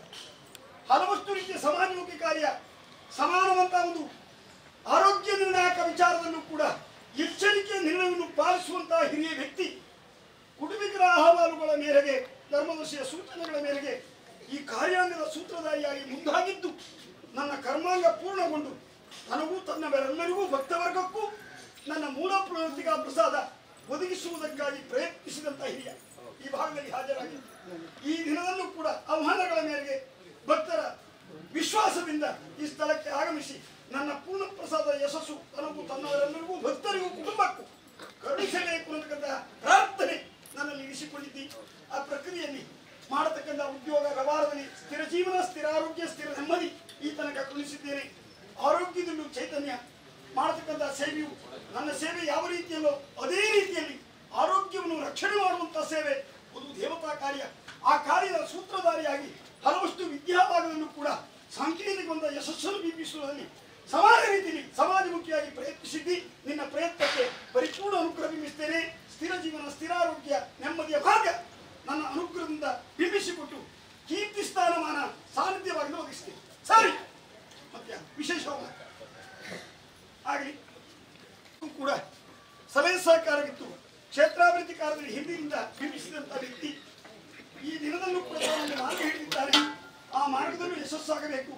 ಹಲವಷ್ಟು ರೀತಿಯ ಸಮಾಜಮುಖಿ ಕಾರ್ಯ ಸಮಾನವಂತಹ ಒಂದು ಆರೋಗ್ಯ ನಿರ್ಣಾಯಕ ವಿಚಾರದಲ್ಲೂ ಕೂಡ ಎಚ್ಚರಿಕೆಯ ನಿರ್ಣಯವನ್ನು ಪಾಲಿಸುವಂತಹ ಹಿರಿಯ ವ್ಯಕ್ತಿ ಕುಟುಂಬಿಕರ ಅಹವಾಲುಗಳ ಮೇರೆಗೆ ಧರ್ಮದರ್ಶಿಯ ಸೂಚನೆಗಳ ಮೇರೆಗೆ ಈ ಕಾರ್ಯಾಂಗದ ಸೂತ್ರಧಾರಿಯಾಗಿ ಮುಂದಾಗಿದ್ದು ನನ್ನ ಕರ್ಮಾಂಗ ಪೂರ್ಣಗೊಂಡು ನನಗೂ ತನ್ನವರೆಲ್ಲರಿಗೂ ಭಕ್ತವರ್ಗಕ್ಕೂ ನನ್ನ ಮೂಲ ಪ್ರವೃತ್ತಿಗಳ ಪ್ರಸಾದ ಒದಗಿಸುವುದಕ್ಕಾಗಿ ಪ್ರಯತ್ನಿಸಿದಂಥ ಹಿರಿಯ ಈ ಭಾಗದಲ್ಲಿ ಹಾಜರಾಗಿ ಈ ದಿನದಲ್ಲೂ ಕೂಡ ಆಹ್ವಾನಗಳ ಮೇರೆಗೆ ಭಕ್ತರ ವಿಶ್ವಾಸದಿಂದ ಈ ಸ್ಥಳಕ್ಕೆ ಆಗಮಿಸಿ ನನ್ನ ಪೂರ್ಣ ಪ್ರಸಾದ ಯಶಸ್ಸು ತನಗೂ ತನ್ನವರೆಲ್ಲರಿಗೂ ಭಕ್ತರಿಗೂ ಕುಟುಂಬಕ್ಕೂ ಕರುಣಿಸಬೇಕು ಅನ್ನತಕ್ಕಂಥ ಪ್ರಾರ್ಥನೆ ನನ್ನಲ್ಲಿ ಇರಿಸಿಕೊಂಡಿದ್ದಿ. ಆ ಪ್ರಕ್ರಿಯೆಯಲ್ಲಿ ಮಾಡತಕ್ಕಂಥ ಉದ್ಯೋಗ ವ್ಯವಹಾರದಲ್ಲಿ ಸ್ಥಿರ ಜೀವನ, ಸ್ಥಿರ ಆರೋಗ್ಯ, ಸ್ಥಿರ ನೆಮ್ಮದಿ ಈ ತನಕ ಕರುಣಿಸಿದ್ದೇನೆ. ಆರೋಗ್ಯದಲ್ಲೂ ಚೈತನ್ಯ ಮಾಡತಕ್ಕಂಥ ಸೇವೆಯು ನನ್ನ ಸೇವೆ ಯಾವ ರೀತಿಯಲ್ಲೋ ಅದೇ ರೀತಿಯಲ್ಲಿ ಆರೋಗ್ಯವನ್ನು ರಕ್ಷಣೆ ಮಾಡುವಂತಹ ಸೇವೆ ಒಂದು ದೇವತಾ ಕಾರ್ಯ. ಆ ಕಾರ್ಯದ ಸೂತ್ರಧಾರಿಯಾಗಿ ಹಲವಷ್ಟು ವಿದ್ಯಾಭಾಗದಲ್ಲೂ ಕೂಡ ಸಾಂಕೇತಿಕವಾದ ಯಶಸ್ಸನ್ನು ಬಿಂಬಿಸುವುದರಲ್ಲಿ ಸಮಾನ ರೀತಿಯಲ್ಲಿ ಸಮಾಜಮುಖಿಯಾಗಿ ಪ್ರಯತ್ನಿಸಿದ್ದಿ. ನಿನ್ನ ಪ್ರಯತ್ನಕ್ಕೆ ಪರಿಪೂರ್ಣ ಅನುಗ್ರಹ ಬಿಂಬಿಸ್ತೇನೆ. ಸ್ಥಿರ ಜೀವನ, ಸ್ಥಿರ ಆರೋಗ್ಯ, ನೆಮ್ಮದಿಯ ಭಾಗ ನನ್ನ ಅನುಗ್ರಹದಿಂದ ಬಿಂಬಿಸಿಕೊಟ್ಟು ಕೀರ್ತಿ ಸ್ಥಾನಮಾನ ಸಾನ್ನಿಧ್ಯವಾಗಿ ಒದಗಿಸ್ತೇನೆ. ಸರಿ, ಮತ್ತೆ ವಿಶೇಷವಾಗಿ ಆಗಲಿ ಕೂಡ ಸಲಹೆ ಸಹಕಾರವಿತ್ತು. ಕ್ಷೇತ್ರಾಭಿವೃದ್ಧಿ ಕಾರ್ಯದಲ್ಲಿ ಹಿಂದಿನಿಂದ ಬಿಂಬಿಸಿದಂತಹ ವ್ಯಕ್ತಿ ಈ ದಿನದಲ್ಲೂ ಕೂಡ ಒಂದು ಮಾರ್ಗ ಹಿಡಿದಿದ್ದಾರೆ. ಆ ಮಾರ್ಗದಲ್ಲೂ ಯಶಸ್ಸಾಗಬೇಕು.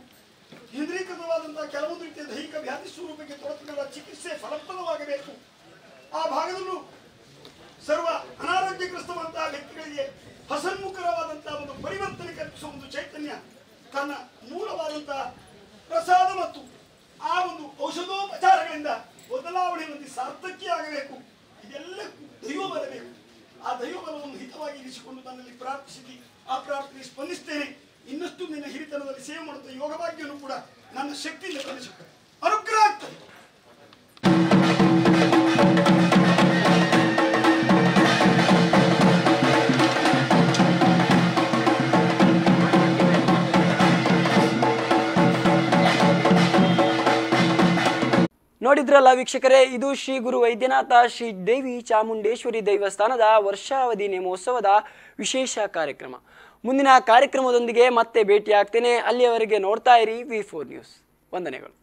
ಕೇಂದ್ರೀಕೃತವಾದಂತಹ ಕೆಲವೊಂದು ರೀತಿಯ ದೈಹಿಕ ವ್ಯಾಧಿ ಸ್ವರೂಪಕ್ಕೆ ತೊಡಕುಗಳ ಚಿಕಿತ್ಸೆ ಫಲಪ್ರದವಾಗಬೇಕು. ಆ ಭಾಗದಲ್ಲೂ ಸರ್ವ ಅನಾರೋಗ್ಯಗ್ರಸ್ತವಂತಹ ವ್ಯಕ್ತಿಗಳಿಗೆ ಹಸನ್ಮುಖರವಾದಂತಹ ಒಂದು ಪರಿವರ್ತನೆ ಕಲ್ಪಿಸುವ ಒಂದು ಚೈತನ್ಯ ತನ್ನ ಮೂಲವಾದಂತಹ ಪ್ರಸಾದ ಮತ್ತು ಆ ಒಂದು ಔಷಧೋಪಚಾರಗಳಿಂದ ಬದಲಾವಣೆ ಹೊಂದಿ ಸಾರ್ಥಕ್ಯ ಇದೆಲ್ಲ ದೈವ ಬರಬೇಕು. ಆ ದೈವ ಬಲವನ್ನು ಹಿತವಾಗಿ ಇರಿಸಿಕೊಂಡು ನನ್ನಲ್ಲಿ ಪ್ರಾರ್ಥಿಸಿದ್ದಿ. ಆ ಪ್ರಾರ್ಥನೆ ಸ್ಪಂದಿಸ್ತೇನೆ. ಇನ್ನಷ್ಟು ನಿನ್ನ ಹಿರಿತನದಲ್ಲಿ ಸೇವೆ ಮಾಡುತ್ತ ಯೋಗಭಾಗ್ಯವನ್ನು ಕೂಡ ನನ್ನ ಶಕ್ತಿಯಿಂದ ಕಲಿಸುತ್ತದೆ, ಅನುಗ್ರಹ ಆಗ್ತದೆ. ನೋಡಿದ್ರಲ್ಲ ವೀಕ್ಷಕರೇ, ಇದು ಶ್ರೀ ಗುರು ವೈದ್ಯನಾಥ ಶ್ರೀ ದೇವಿ ಚಾಮುಂಡೇಶ್ವರಿ ದೈವಸ್ಥಾನದ ವರ್ಷಾವಧಿ ನೇಮೋತ್ಸವದ ವಿಶೇಷ ಕಾರ್ಯಕ್ರಮ. ಮುಂದಿನ ಕಾರ್ಯಕ್ರಮದೊಂದಿಗೆ ಮತ್ತೆ ಭೇಟಿಯಾಗ್ತೇನೆ. ಅಲ್ಲಿಯವರೆಗೆ ನೋಡ್ತಾ ಇರಿ V4 ನ್ಯೂಸ್. ವಂದನೆಗಳು.